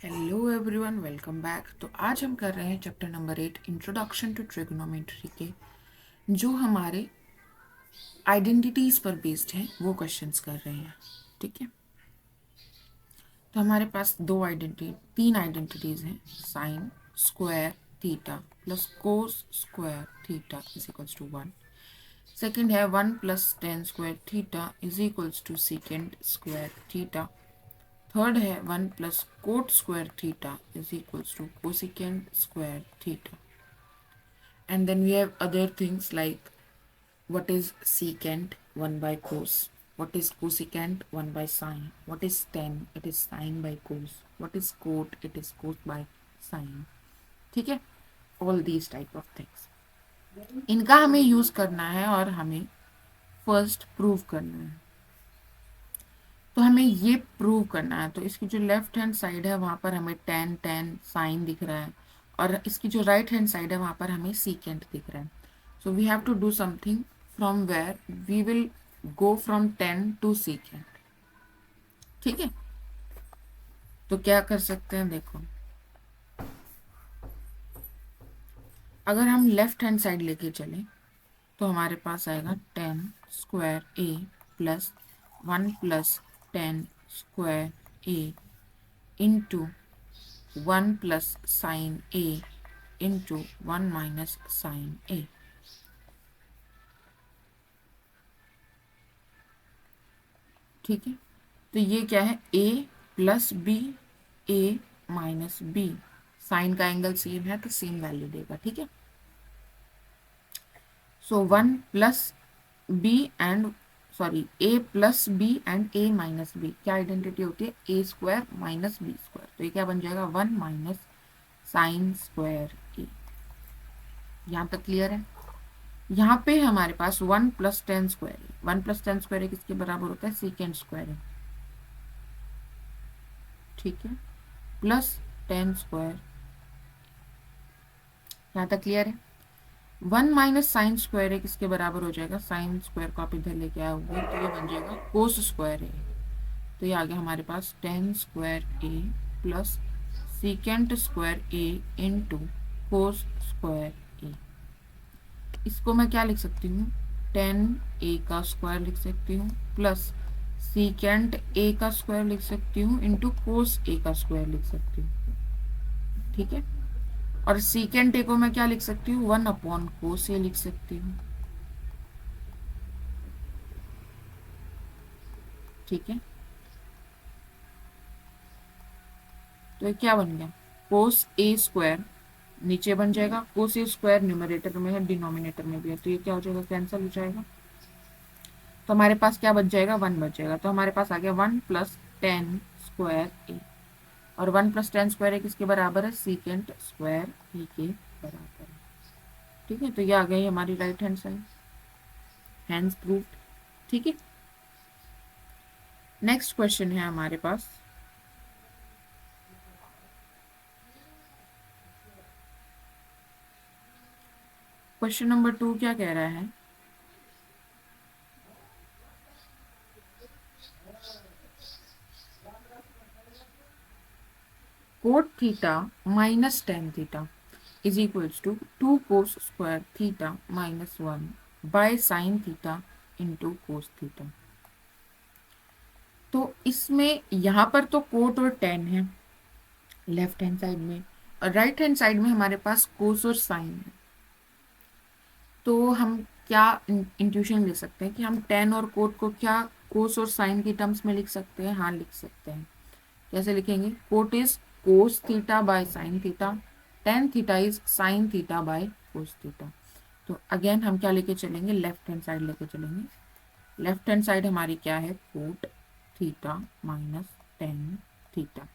Hello everyone, welcome back. तो आज हम कर रहे हैं chapter number 8 introduction to trigonometry के जो हमारे आइडेंटिटीज पर बेस्ड हैं वो क्वेश्चंस कर रहे हैं। ठीक है, तो हमारे पास तीन आइडेंटिटीज हैं। Sine square theta plus cos square theta is equals to 1। Second है 1 plus tan square theta is equals to secant square theta. Third है 1 plus cot square theta is equals to cosecant square theta. And then we have other things like what is secant 1 by cos, what is cosecant 1 by sine, what is tan, it is sine by cos, what is cot, it is cos by sine. ठीक है, all these type of things इनका हमें use करना है और हमें first prove करना है। तो हमें ये प्रूव करना है, तो इसकी जो लेफ्ट हैंड साइड है वहां पर हमें टेन टेन साइन दिख रहा है और इसकी जो राइट हैंड साइड है वहां पर हमें सीकेंट दिख रहा है। So we have to do something from where we will go from tan to secant. ठीक है, तो क्या कर सकते हैं, देखो अगर हम लेफ्ट हैंड साइड लेके चले तो हमारे पास आएगा tan square A plus 1 plus tan square A into 1 plus sine a into 1 minus sine a. ठीक है, तो ये क्या है, a plus b a minus b. Sine का एंगल सेम है तो सेम वैल्यू देगा। ठीक है, so 1 plus b and a plus b and a minus B क्या आइडेंटिटी होती है, a square minus b square. तो ये क्या बन जाएगा, 1 माइनस साइन स्क्वायर ए। यहाँ तक क्लियर है। यहाँ पे हमारे पास 1 प्लस टेन स्क्वायर है। 1 प्लस टेन स्क्वायर है किसके बराबर होता है, सीकेंड स्क्वायर है। ठीक है, प्लस टेन स्क्वायर, यहाँ तक क्लियर है। 1 माइनस साइन स्क्वायर है किसके बराबर हो जाएगा, साइन स्क्वायर को आप इधर लेके आओगे तो ये बन जाएगा कोस स्क्वायर ए। तो ये आ गया हमारे पास टेन स्क्वायर ए प्लस सीकेंट स्क्वायर ए इंटू कोस स्क्वायर ए। इसको मैं क्या लिख सकती हूँ, टेन ए का स्क्वायर लिख सकती हूँ प्लस सीकेंट ए का स्क्वायर लिख सकती हूँ इंटू कोस ए का स्क्वायर लिख सकती हूँ। ठीक है, और सीकेंट ए को मैं क्या लिख सकती हूँ, 1 अपॉन कोस ए लिख सकती हूँ। ठीक है, तो ये क्या बन गया, कोस ए स्क्वायर नीचे बन जाएगा, कोस ए स्क्वायर न्यूमरेटर में है डिनोमिनेटर में भी है, तो ये क्या हो जाएगा, कैंसिल हो जाएगा। तो हमारे पास क्या बच जाएगा, 1 बच जाएगा। तो हमारे पास आ गया 1 प्लस टेन स्क्वायर ए, और 1 प्लस टेन स्क्वायर ए किसके बराबर है, सीकेंट स्क्वायर ए के बराबर है। ठीक है, तो ये आ गई हमारी right hand side, hands proved. ठीक है, नेक्स्ट क्वेश्चन है हमारे पास, क्वेश्चन नंबर 2 क्या कह रहा है, cot theta minus tan theta is equals to 2 cos square theta minus 1 by sine theta into cos theta. तो इसमें यहाँ पर तो कोट और टेन है लेफ्ट हैंड साइड में, और राइट हैंड साइड में हमारे पास कोस और साइन है। तो हम क्या इंट्यूशन ले सकते हैं कि हम टेन और कोट को क्या कोस और साइन की टर्म्स में लिख सकते हैं, हाँ लिख सकते हैं। कैसे लिखेंगे, cot is cos theta by sine theta, tan theta is sine theta by cos theta. तो अगेन हम क्या लेके चलेंगे, लेफ्ट हैंड साइड लेके चलेंगे। लेफ्ट हैंड साइड हमारी क्या है, cot theta minus tan theta.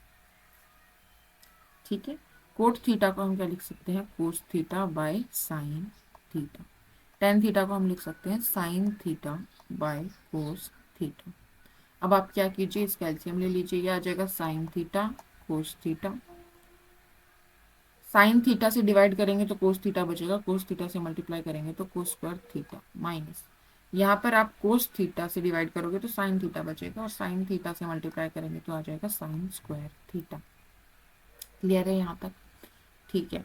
ठीक है, कोट थीटा को हम क्या लिख सकते हैं, कोस theta by sine theta. Tan theta को हम लिख सकते हैं sign theta by cos theta. अब आप क्या कीजिए, इसका एलसीएम ले लीजिए, ये आ जाएगा sign theta cos theta. Sine theta से डिवाइड करेंगे तो कोस थीटा बचेगा, कोस थीटा से मल्टीप्लाई करेंगे तो कोस स्क्वायर थीटा माइनस, यहाँ पर आप कोस थीटा से डिवाइड करोगे तो साइन थीटा बचेगा, और साइन थीटा से मल्टीप्लाई करेंगे तो आ जाएगा साइन स्क्वायर थीटा। क्लियर है यहाँ तक? ठीक है।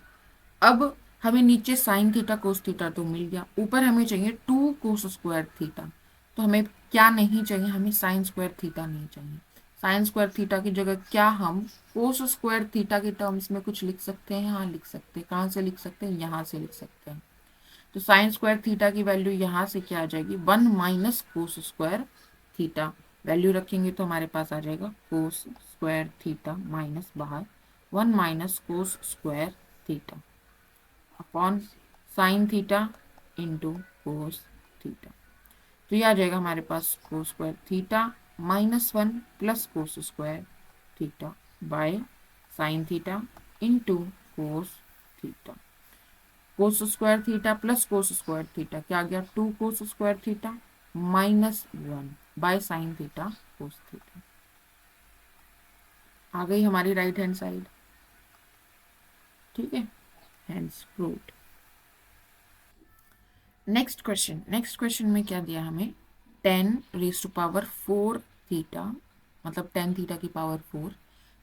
अब हमें नीचे साइन थीटा कोस थीटा तो मिल गया, ऊपर हमें चाहिए 2 कोस स्क्वायर थीटा। तो हमें क्या नहीं चाहिए, हमें साइन स्क्वायर थीटा नहीं चाहिए। साइन स्क्वायर थीटा की जगह क्या हम कोस स्क्वायर थीटा के टर्म्स में कुछ लिख सकते हैं? हाँ लिख सकते हैं। कहाँ से लिख सकते हैं? यहाँ से लिख सकते हैं। तो साइन स्क्वायर थीटा की वैल्यू यहाँ से क्या आ जाएगी, 1 minus cos square theta. Value रखेंगे तो हमारे पास आ जाएगा कोस स्क्वायर थीटा माइनस बाहर 1 minus cos square theta upon sine theta into cos theta. तो ये आ जाएगा हमारे पास cos square theta -1 plus cos square theta by sine theta into cos theta. Cos square theta plus cos square theta क्या आ गया, 2 cos square theta -1 by sine theta cos theta. आ गई हमारी राइट हैंड साइड। ठीक है, hands proved. Next question में क्या दिया हमें, 10⁻⁴ थीटा, मतलब 10 थीटा की पावर 4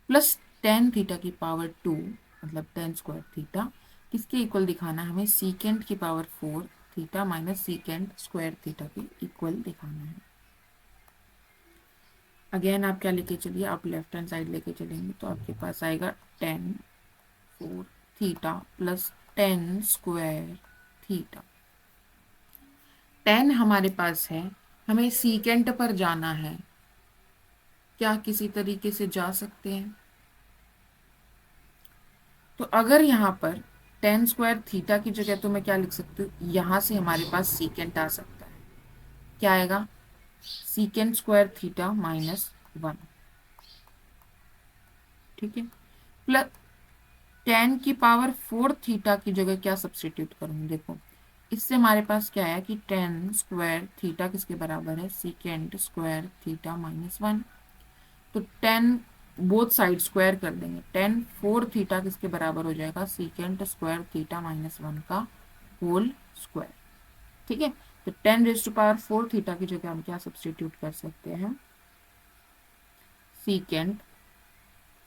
प्लस 10 थीटा की पावर 2 मतलब 10 स्क्वायर थीटा किसके इक्वल दिखाना है हमें, सीकेंट की power 4 theta minus secant square theta के इक्वल दिखाना है। अगेन आप क्या लेके चलिए, आप लेफ्ट हैंड साइड लेके चलेंगे तो आपके पास आएगा 10 4 थीटा प्लस 10 स्क्वायर थीटा। 10 हमारे पास है, हमें सीकेंट पर जाना है, क्या किसी तरीके से जा सकते हैं? तो अगर यहाँ पर 10 स्क्वायर थीटा की जगह तो मैं क्या लिख सकती हूँ, यहाँ से हमारे पास सीकेंट आ सकता है। क्या आएगा, सीकेंट स्क्वायर थीटा -1। ठीक है, प्लस 10 की पावर 4 थीटा की जगह क्या सब्सटीट्यूट करूँगी, देखो इससे हमारे पास क्या है कि 10 स्क्वायर थीटा किसके बराबर है, सीकेंट स्क्वायर थीटा -1। तो 10 बोथ साइड स्क्वायर कर देंगे, 10 4 थीटा किसके बराबर हो जाएगा, सीकेंट स्क्वायर थीटा -1 का होल स्क्वायर। ठीक है, तो 10⁻⁴ थीटा की जगह हम क्या सब्सटीट्यूट कर सकते हैं, सीकेंट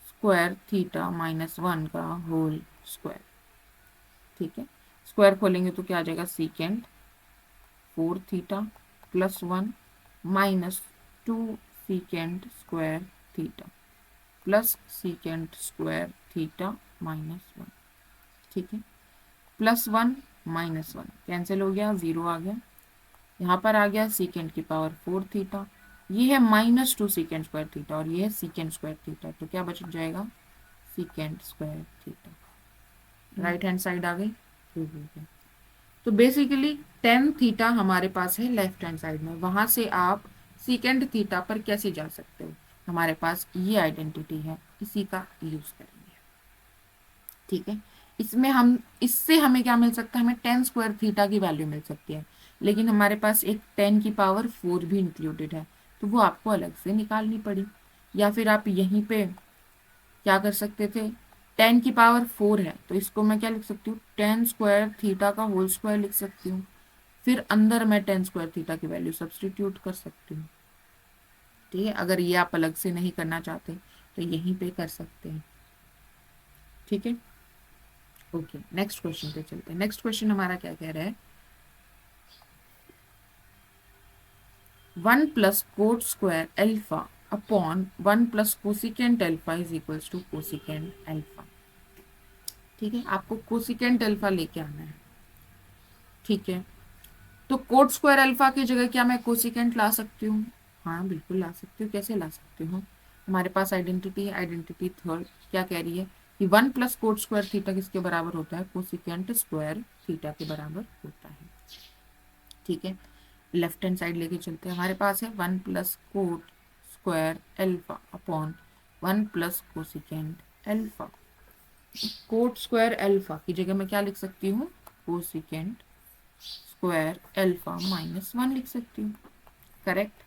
स्क्वायर थीटा -1 का होल स्क्वायर। ठीक है, स्क्वायर खोलेंगे तो क्या आ जाएगा, secant 4 theta +1 -2 secant square theta plus secant square theta -1। ठीक है, +1 -1 कैंसिल हो गया, 0 आ गया। यहाँ पर आ गया सीकेंट की पावर 4 थीटा, ये है -2 सीकेंट स्क्वायर थीटा और ये है सीकेंट स्क्वायर थीटा, तो क्या बच जाएगा, secant square theta. Right hand side आ गई। तो बेसिकली 10 थीटा हमारे पास है लेफ्ट हैंड साइड में, वहां से आप सीकेंट थीटा पर कैसे जा सकते हो, हमारे पास ये आइडेंटिटी है, इसी का यूज करेंगे। ठीक है, इससे हमें क्या मिल सकता है, हमें 10 स्क्वायर थीटा की वैल्यू मिल सकती है, लेकिन हमारे पास एक 10 की पावर 4 भी इंक्लूडेड है, तो वो आपको अलग से निकालनी पड़ी। या फिर आप यहीं पे क्या कर सकते थे, 10 की पावर 4 है तो इसको मैं क्या लिख सकती हूँ, 10 स्क्वायर थीटा का होल स्क्वायर लिख सकती हूँ, फिर अंदर मैं 10 स्क्वायर थीटा की वैल्यू सब्सटीट्यूट कर सकती हूँ। ठीक है, अगर ये आप अलग से नहीं करना चाहते तो यहीं पे कर सकते हैं। ठीक है, ओके नेक्स्ट क्वेश्चन पे चलते हैं। नेक्स्ट क्वेश्चन हमारा क्या कह रहा है, 1 plus cot square alpha upon 1 plus cosecant alpha is equals to cosecant alpha. ठीक है, आपको कोसिकेंट एल्फा लेके आना है। ठीक है, तो कोट स्क्वायर अल्फा की जगह क्या मैं कोसिकेंट ला सकती हूँ, हाँ बिल्कुल ला सकती हूँ। कैसे ला सकती हूँ, हमारे पास आइडेंटिटी है, आइडेंटिटी थर्ड क्या कह रही है कि 1 प्लस कोट स्क्वायर थीटा किसके बराबर होता है, कोसिकेंट स्क्वायर थीटा के बराबर होता है। ठीक है, लेफ्ट हैंड साइड लेके चलते हैं, हमारे पास है 1 plus cot square alpha upon 1 plus cosecant alpha. Coat square alpha की जगह मैं क्या लिख सकती हूँ, कोसिकेंट स्क्वायर एल्फा -1 लिख सकती हूँ। करेक्ट।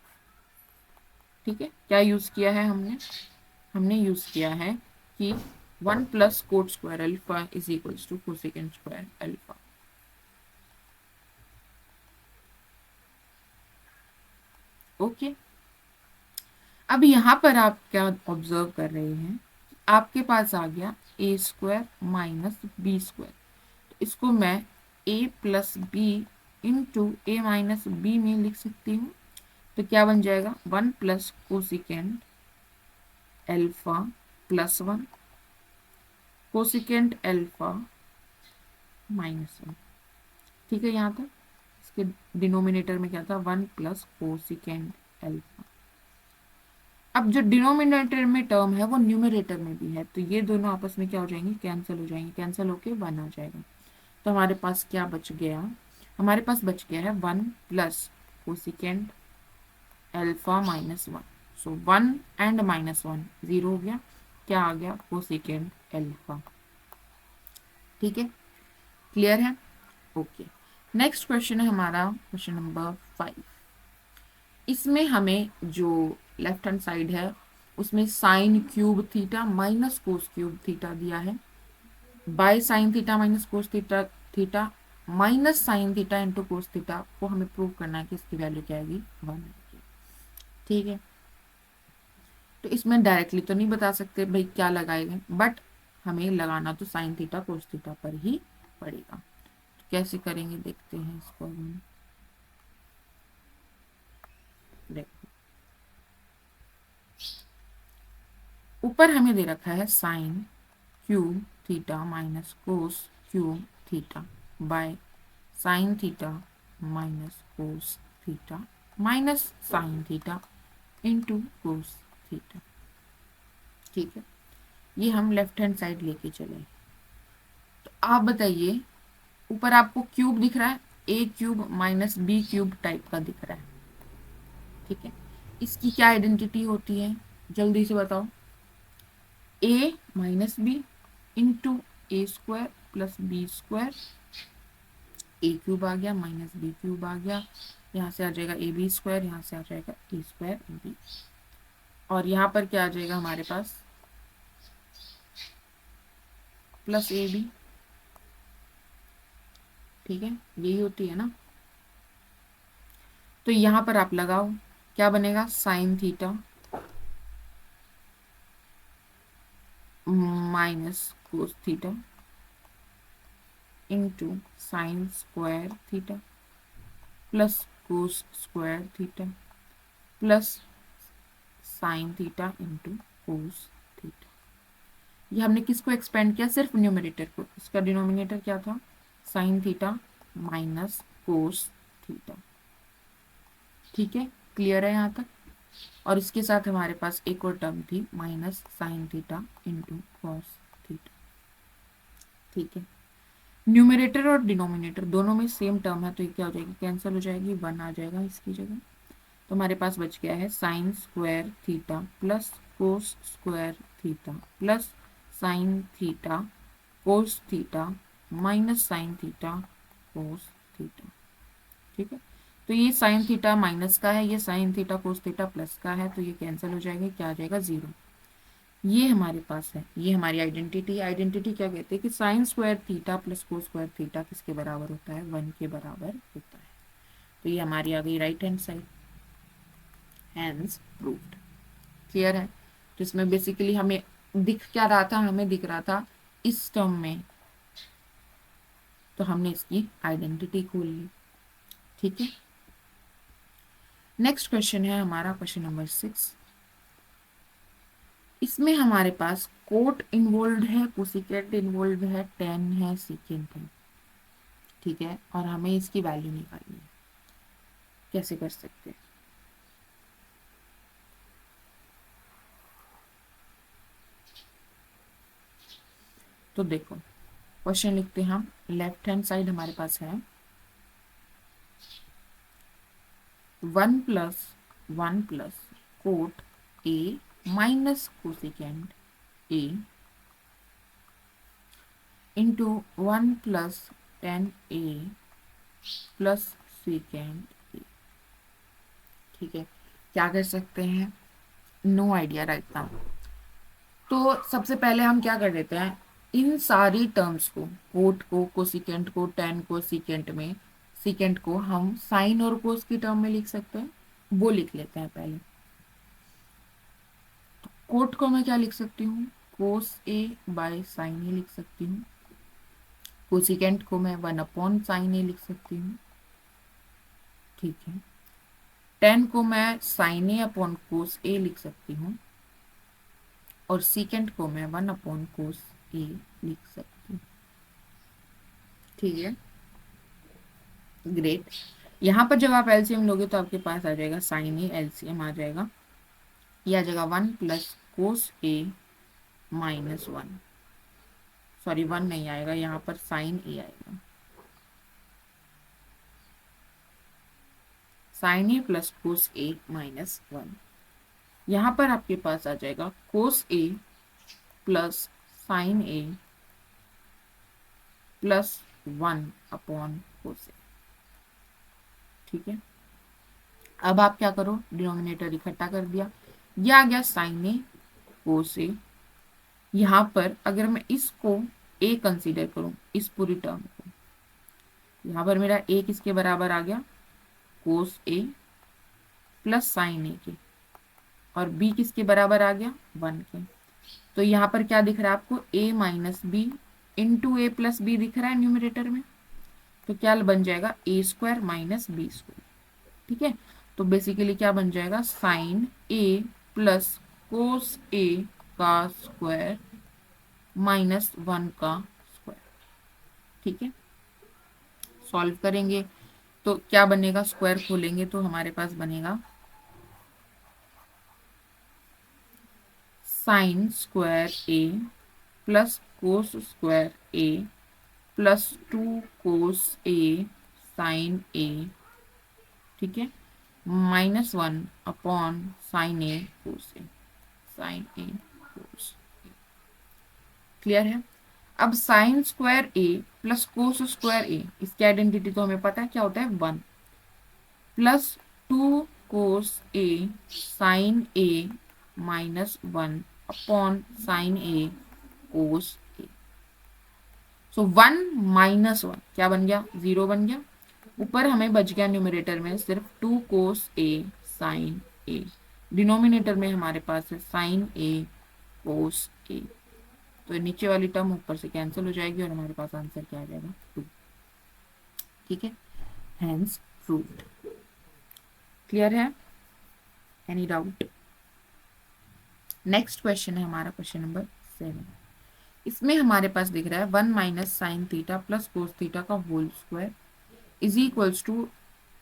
ठीक है, क्या यूज किया है हमने यूज किया है कि 1 plus cot square alpha is equals to cosecant square alpha. Okay, अब यहाँ पर आप क्या ऑब्जर्व कर रहे हैं, आपके पास आ गया ए स्क्वायर माइनस बी स्क्वायर। तो इसको मैं ए प्लस बी इंटू ए माइनस बी में लिख सकती हूँ। तो क्या बन जाएगा, 1 plus cosecant alpha plus 1 cosecant alpha minus 1। ठीक है, यहाँ तक। इसके डिनोमिनेटर में क्या था, 1 प्लस कोसिकेंट एल्फा। अब जो डिनोमिनेटर में टर्म है वो न्यूमरेटर में भी है, तो ये दोनों आपस में क्या हो जाएंगे, कैंसिल हो जाएंगे। कैंसिल होके 1 आ जाएगा। तो हमारे पास क्या बच गया, हमारे पास बच गया है 1 plus cosecant alpha minus 1। So 1 and minus 1 0 हो गया। क्या आ गया, कोसिकेंट एल्फा। ठीक है, क्लियर है। ओके, नेक्स्ट क्वेश्चन है हमारा क्वेश्चन नंबर 5। इसमें हमें जो लेफ्ट हैंड साइड है उसमें sine cube theta minus cos cube theta दिया है, bye sine theta minus cos theta theta minus sine theta into cos theta को हमें प्रूव करना है कि इसकी वैल्यू क्या आएगी, 1 आएगी। ठीक है, तो इसमें डायरेक्टली तो नहीं बता सकते भाई क्या लगाएंगे, बट हमें लगाना तो साइन थीटा कोस थीटा पर ही पड़ेगा। तो कैसे करेंगे देखते हैं इसको हम। देखो, ऊपर हमें दे रखा है sine cube theta minus cos cube theta by sine theta minus cos theta minus sine theta into cos theta. ठीक है, ये हम लेफ्ट हैंड साइड लेके चले। तो आप बताइए, ऊपर आपको क्यूब दिख रहा है, A cube minus B cube type का दिख रहा है। ठीक है, इसकी क्या आइडेंटिटी होती है, जल्दी से बताओ। ए माइनस बी इंटू ए स्क्वायर प्लस बी स्क्वायर, ए क्यूब आ गया माइनस बी क्यूब आ गया, यहाँ से आ जाएगा ए बी स्क्वायर, यहाँ से आ जाएगा ए स्क्वायर ए बी, और यहाँ पर क्या आ जाएगा हमारे पास, प्लस ए बी। ठीक है, यही होती है ना। तो यहाँ पर आप लगाओ, क्या बनेगा, sign theta minus cos theta into sine square theta plus cos square theta plus sine theta into cos theta. ये हमने किसको एक्सपेंड किया, सिर्फ न्यूमरेटर को। इसका डिनोमिनेटर क्या था, sign theta minus cos theta. ठीक है, क्लियर है यहाँ तक। और इसके साथ हमारे पास एक और टर्म थी, minus sine theta into cos theta. ठीक है, न्यूमरेटर और डिनोमिनेटर दोनों में सेम टर्म है, तो ये क्या हो जाएगी, कैंसिल हो जाएगी, 1 आ जाएगा इसकी जगह। तो हमारे पास बच गया है sign square theta plus cos square theta plus sine theta cos theta minus sine theta cos theta. ठीक है, तो ये साइन थीटा माइनस का है, ये sign theta cos theta plus का है, तो ये कैंसिल हो जाएगा, क्या आ जाएगा, 0। ये हमारे पास है, ये हमारी आइडेंटिटी। आइडेंटिटी क्या कहते हैं कि sign square theta plus cos square theta किसके बराबर होता है, 1 के बराबर होता है। तो ये हमारी आ गई right hand side, hence proved. Clear है। तो इसमें बेसिकली हमें दिख क्या रहा था, हमें दिख रहा था इस टर्म में, तो हमने इसकी आइडेंटिटी खोल ली। ठीक है, नेक्स्ट क्वेश्चन है हमारा क्वेश्चन नंबर 6। इसमें हमारे पास कोट इन्वॉल्व है, कोसिकेंट इन्वॉल्व है, टेन है, सीकेंट है। ठीक है, और हमें इसकी वैल्यू निकालनी है। कैसे कर सकते हैं, तो देखो क्वेश्चन लिखते हैं हम। लेफ्ट हैंड साइड हमारे पास है 1 plus coat A minus cosecant A into 1 plus tan A plus secant A. ठीक है, क्या कर सकते हैं, नो आइडिया राइट नाउ। तो सबसे पहले हम क्या कर देते हैं, इन सारी टर्म्स को, कोट को, कोसिकेंट को, टेन को, सीकेंट में सीकेंट को हम साइन और कोस की टर्म में लिख सकते हैं, वो लिख लेते हैं पहले। तो कोट को मैं क्या लिख सकती हूँ, कोस ए बाय साइन ए लिख सकती हूँ। कोसिकेंट को मैं 1/sin ए लिख सकती हूँ। ठीक है, tan को मैं sin a अपॉन कोस ए लिख सकती हूँ और सीकेंट को मैं 1/cos ए लिख सकती हूँ। ठीक है, ग्रेट। यहाँ पर जब आप एलसीएम लोगे तो आपके पास आ जाएगा sin a, एलसीएम आ जाएगा, ये आ जाएगा 1 प्लस कोस ए -1, सॉरी 1 नहीं आएगा, यहाँ पर sin a आएगा, sin a प्लस कोस ए -1। यहाँ पर आपके पास आ जाएगा कोस A plus sine A plus 1/cos ए। ठीक है, अब आप क्या करो, डिनोमिनेटर इकट्ठा कर दिया, ये आ गया साइन ए कोस ए। यहाँ पर अगर मैं इसको ए कंसीडर करूं, इस पूरी टर्म को, यहाँ पर मेरा ए किसके बराबर आ गया, कोस ए प्लस साइन ए के, और बी किसके बराबर आ गया, 1 के। तो यहाँ पर क्या दिख रहा है आपको, a minus b into a plus b दिख रहा है न्यूमरेटर में, तो क्या बन जाएगा a² माइनस b²। ठीक है, तो बेसिकली क्या बन जाएगा, sign A plus cos A का स्क्वायर -1 का स्क्वायर। ठीक है, सॉल्व करेंगे तो क्या बनेगा, स्क्वायर खोलेंगे तो हमारे पास बनेगा sign square A plus cos square A plus 2 cos A sign a, ठीक है, -1 साइन ए कोस ए, साइन ए कोस ए। क्लियर है। अब साइन स्क्वायर ए प्लस कोस स्क्वायर ए, इसकी आइडेंटिटी तो हमें पता है क्या होता है, 1 प्लस 2 कोस ए साइन ए -1 साइन ए कोस ए। सो 1 -1 क्या बन गया, 0 बन गया। ऊपर हमें बच गया न्यूमरेटर में सिर्फ 2 कोस ए साइन ए, डिनोमिनेटर में हमारे पास है साइन ए कोस ए, तो नीचे वाली टर्म ऊपर से कैंसिल हो जाएगी और हमारे पास आंसर क्या आ जाएगा, 2। ठीक है, हेंस प्रूव्ड। क्लियर है, एनी डाउट। नेक्स्ट क्वेश्चन है हमारा क्वेश्चन नंबर 7। इसमें हमारे पास दिख रहा है 1 minus sine theta plus cos theta का whole square is equals to,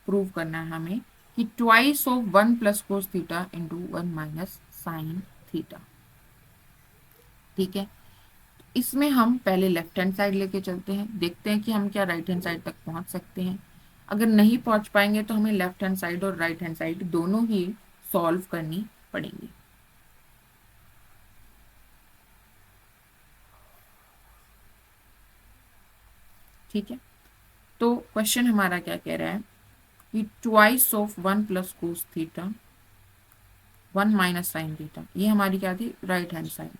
prove करना है हमें कि twice of 1 plus cos theta into 1 minus sine theta. ठीक है, इसमें हम पहले लेफ्ट हैंड साइड लेके चलते हैं, देखते हैं कि हम क्या राइट हैंड साइड तक पहुंच सकते हैं। अगर नहीं पहुंच पाएंगे तो हमें लेफ्ट हैंड साइड और राइट हैंड साइड दोनों ही सॉल्व करनी पड़ेंगी। ठीक है, तो क्वेश्चन हमारा क्या कह रहा है कि twice of 1 plus cos theta 1 minus sine theta, ये हमारी क्या थी, राइट हैंड साइड,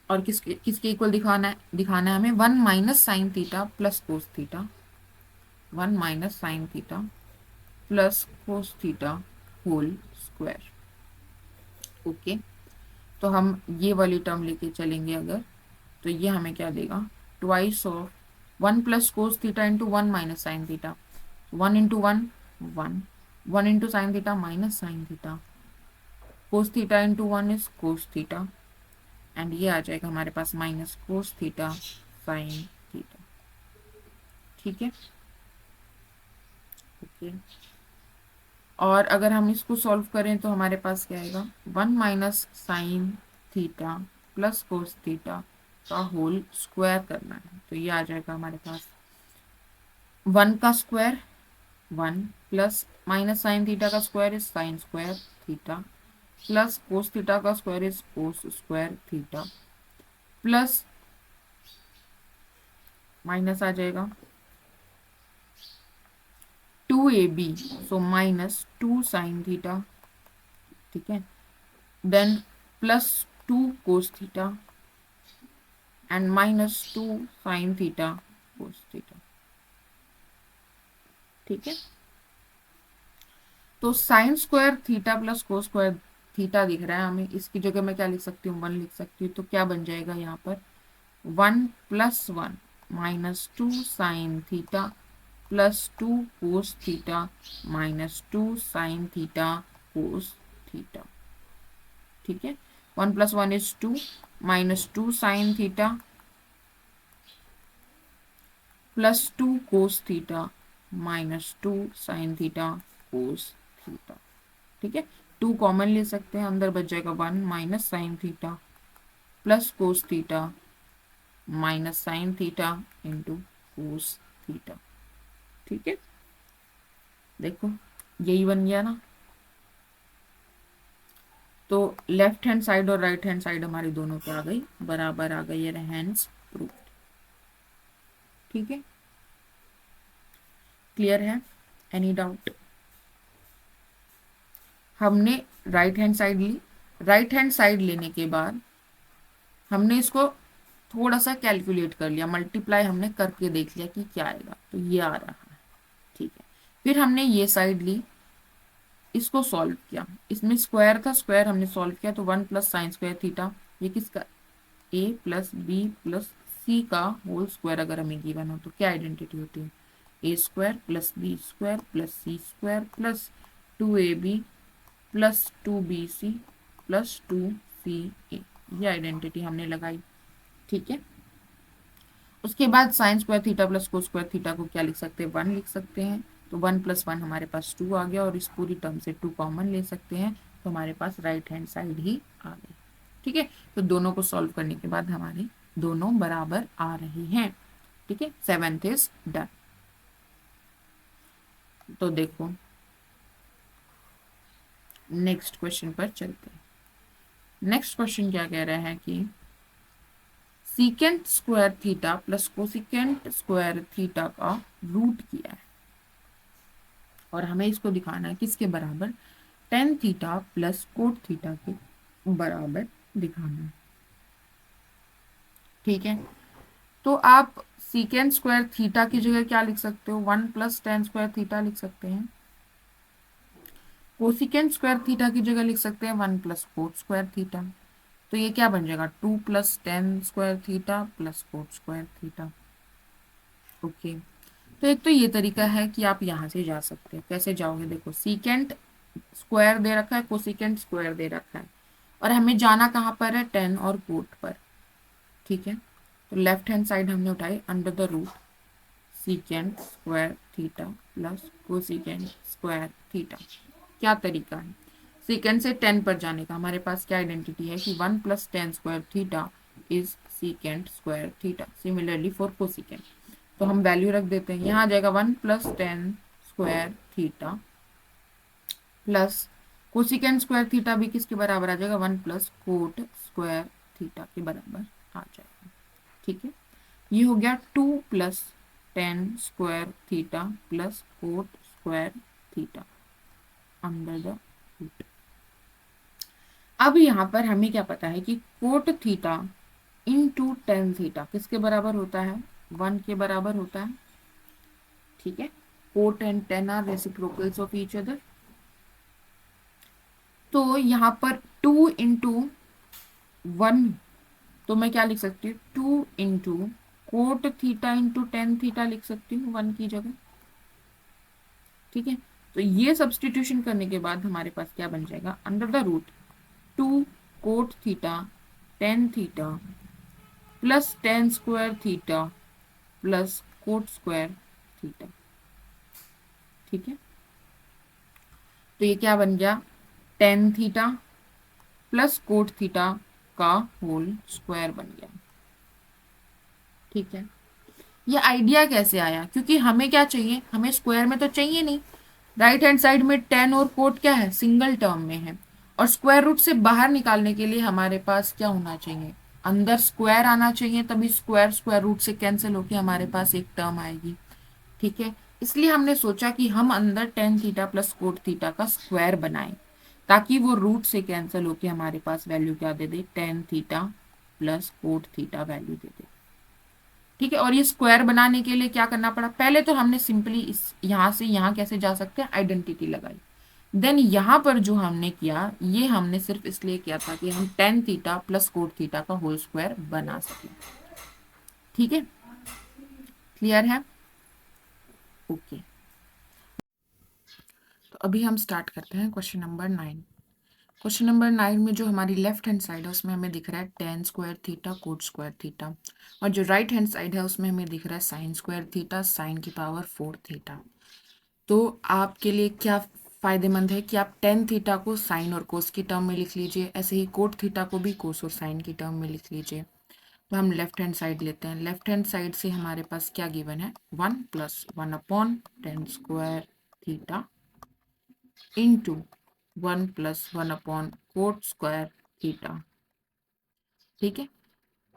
और किसके किसके इक्वल दिखाना है हमें, 1 minus sine theta plus cos theta, 1 minus sine theta plus cos theta whole square. Okay, तो हम ये वाली टर्म लेके चलेंगे अगर, तो ये हमें क्या देगा, twice of 1 plus cos theta into 1 minus sine theta, 1 into 1 1, 1 into sine theta minus sine theta, cos theta into 1 is cos theta, and ये आ जाएगा हमारे पास minus cos theta sine theta. ठीक है, ओके, और अगर हम इसको सॉल्व करें तो हमारे पास क्या आएगा, 1 minus sine theta plus cos theta का होल स्क्वायर करना है, तो ये आ जाएगा हमारे पास 1 का square 1 plus minus sine theta का square is sine square theta plus cos theta का square is cos square theta plus minus आ जाएगा 2ab, so minus 2 sine theta, ठीक है, then plus 2 cos theta and minus 2 sine theta cos theta. ठीक है, तो sine square theta plus cos square theta दिख रहा है हमें, इसकी जगह मैं क्या लिख सकती हूँ, 1 लिख सकती हूँ। तो क्या बन जाएगा यहाँ पर, 1 + 1 -2 sine theta plus 2 cos theta -2 sine theta cos theta. ठीक है, 1 + 1 = 2 -2 sine theta plus 2 cos theta -2 sine theta cos theta. ठीक है, 2 कॉमन ले सकते हैं, अंदर बच जाएगा 1 minus sine theta plus cos theta minus sine theta into cos theta. ठीक है, देखो यही बन गया ना। तो लेफ्ट हैंड साइड और राइट हैंड साइड हमारी दोनों पे आ गई, बराबर आ गई, हैंड्स प्रूफ। ठीक है, क्लियर है, एनी डाउट? हमने राइट हैंड साइड ली, राइट हैंड साइड लेने के बाद हमने इसको थोड़ा सा कैलकुलेट कर लिया, मल्टीप्लाई हमने करके देख लिया कि क्या आएगा, तो ये आ रहा है। ठीक है, फिर हमने ये साइड ली, इसको सॉल्व किया, इसमें स्क्वायर था, स्क्वायर हमने सॉल्व किया, तो 1 + साइन स्क्वायर थीटा, ये किसका, a + b + c का होल स्क्वायर अगर हमें गिवन हो तो क्या आइडेंटिटी होती है, a² + b² + c² + 2ab + 2bc + 2ca, ये आइडेंटिटी हमने लगाई। ठीक है, उसके बाद sign square theta plus cos square theta को क्या लिख सकते हैं, 1 लिख सकते हैं। तो 1 + 1 हमारे पास 2 आ गया, और इस पूरी टर्म से 2 कॉमन ले सकते हैं, तो हमारे पास राइट हैंड साइड ही आ गई। ठीक है, तो दोनों को सॉल्व करने के बाद हमारे दोनों बराबर आ रहे हैं। ठीक है, 7th इज डन। तो देखो नेक्स्ट क्वेश्चन पर चलते हैं। नेक्स्ट क्वेश्चन क्या कह रहा है कि secant square theta plus cosecant square theta का रूट किया है, और हमें इसको दिखाना है किसके बराबर, ten theta plus cot theta के बराबर दिखाना है। ठीक है, तो आप सीकेंट स्क्वायर थीटा की जगह क्या लिख सकते हो, 1 + tan स्क्वायर थीटा लिख सकते हैं। कोसिकेंट स्क्वायर थीटा की जगह लिख सकते हैं 1 + कोट स्क्वायर थीटा। तो ये क्या बन जाएगा, 2 + tan square theta plus cot square theta. Okay, तो एक तो ये तरीका है कि आप यहाँ से जा सकते हैं। कैसे जाओगे, देखो सीकेंट स्क्वायर दे रखा है, कोसिकेंट स्क्वायर दे रखा है, और हमें जाना कहाँ पर है, टेन और कोट पर। ठीक है, तो लेफ्ट हैंड साइड हमने उठाई, under the root secant square theta plus cosecant square theta. क्या तरीका है, सीकेंट से 10 पर जाने का, हमारे पास क्या आइडेंटिटी है कि 1 + tan square theta is secant square theta. Similarly for cosecant, तो हम वैल्यू रख देते हैं, यहाँ आ जाएगा 1 + tan square theta plus cosecant square theta भी किसके बराबर आ जाएगा, 1 + कोट स्क्वायर थीटा के बराबर आ जाएगा। ठीक है, ये हो गया 2 + tan square theta plus cot square theta under the root. अब यहाँ पर हमें क्या पता है कि cot theta into tan theta किसके बराबर होता है, 1 के बराबर होता है। ठीक है, cot and tan are reciprocals of each other. तो यहाँ पर 2 × 1, तो मैं क्या लिख सकती हूँ, 2 × coat theta into tan theta लिख सकती हूँ 1 की जगह। ठीक है, तो ये सब्सटीट्यूशन करने के बाद हमारे पास क्या बन जाएगा, under the root 2 cot theta tan theta plus tan square theta plus cot square theta. ठीक है, तो ये क्या बन गया, tan theta plus cot theta का होल स्क्वायर बन गया। ठीक है, ये आइडिया कैसे आया, क्योंकि हमें क्या चाहिए, हमें स्क्वायर में तो चाहिए नहीं, राइट हैंड साइड में टेन और कोट क्या है, सिंगल टर्म में है, और स्क्वायर रूट से बाहर निकालने के लिए हमारे पास क्या होना चाहिए, अंदर स्क्वायर आना चाहिए, तभी स्क्वायर स्क्वायर रूट से कैंसिल होकर हमारे पास एक टर्म आएगी। ठीक है, इसलिए हमने सोचा कि हम अंदर ten theta plus cot theta का स्क्वायर बनाएं, ताकि वो रूट से कैंसिल होकर हमारे पास वैल्यू क्या दे दे, tan theta plus cot theta value दे दे। ठीक है, और ये स्क्वायर बनाने के लिए क्या करना पड़ा, पहले तो हमने सिंपली इस यहाँ से यहाँ कैसे जा सकते हैं, आइडेंटिटी लगाई। देन यहाँ पर जो हमने किया, ये हमने सिर्फ इसलिए किया था कि हम ten theta plus cot theta का होल स्क्वायर बना सकें। ठीक है, क्लियर है? ओके, तो अभी हम स्टार्ट करते हैं क्वेश्चन नंबर 9। क्वेश्चन नंबर 9 में जो हमारी लेफ्ट हैंड साइड है उसमें हमें दिख रहा है ten square theta coat square theta, और जो राइट हैंड साइड है उसमें हमें दिख रहा है साइन स्क्वायर थीटा साइन की पावर 4 थीटा। तो आपके लिए क्या फायदेमंद है कि आप टेन थीटा को साइन और कोस की टर्म में लिख लीजिए, ऐसे ही कोट थीटा को भी कोस और साइन की टर्म में लिख लीजिए। तो हम लेफ्ट हैंड साइड लेते हैं। लेफ्ट हैंड साइड से हमारे पास क्या गिवन है, 1+1/10² थीटा इंटू 1+1/कोट² थीटा। ठीक है,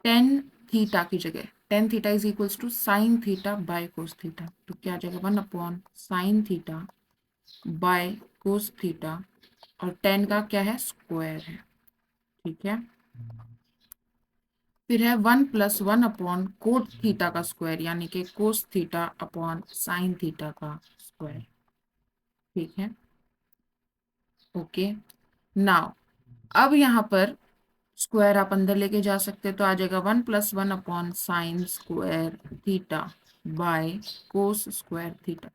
टेन थीटा की जगह tan theta is equals to sine theta by cos theta, तो क्या आ जाएगा 1/साइन थीटा बाय कोस थीटा, और टेन का क्या है, स्क्वायर है। ठीक है, फिर है 1+1/कोट थीटा का स्क्वायर, यानी कि कोस थीटा अपॉन साइन थीटा का स्क्वायर। ठीक है, ओके। नाउ अब यहाँ पर स्क्वायर आप अंदर लेके जा सकते हैं, तो आ जाएगा 1+1/साइन² theta by cos square theta.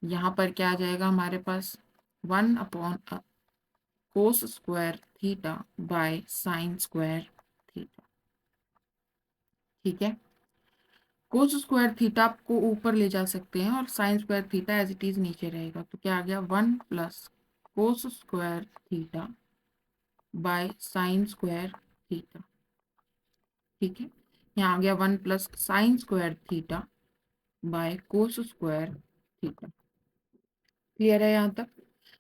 यहाँ पर क्या आ जाएगा हमारे पास, 1/कोस² थीटा बाय साइन² थीटा। ठीक है, कोस² थीटा को ऊपर ले जा सकते हैं और साइन² थीटा एज इट इज नीचे रहेगा, तो क्या आ गया 1+कोस² थीटा बाय साइन² थीटा। ठीक है, यहाँ आ गया 1+साइन² थीटा बाय कोस² थीटा। क्लियर है यहाँ तक?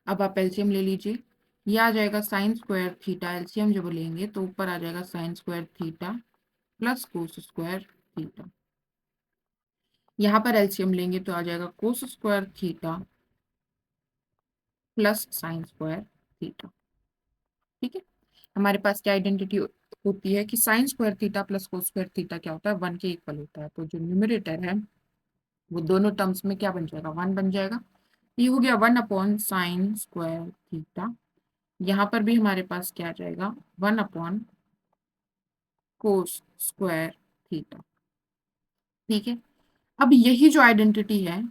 अब आप एलसीएम ले लीजिए, ये आ जाएगा साइन² थीटा, एलसीएम जब लेंगे तो ऊपर आ जाएगा साइन² थीटा प्लस कोस² थीटा। यहाँ पर एलसीएम लेंगे तो आ जाएगा कोस² थीटा प्लस साइन² थीटा। ठीक है, हमारे पास क्या आइडेंटिटी होती है कि साइन² थीटा प्लस कोस² थीटा क्या होता है, 1 के इक्वल होता है। तो जो न्यूमरेटर है वो दोनों टर्म्स में क्या बन जाएगा, 1 बन जाएगा। ये हो गया 1/साइन² थीटा। यहाँ पर भी हमारे पास क्या आ जाएगा, 1/कोस² थीटा। ठीक है, अब यही जो आइडेंटिटी है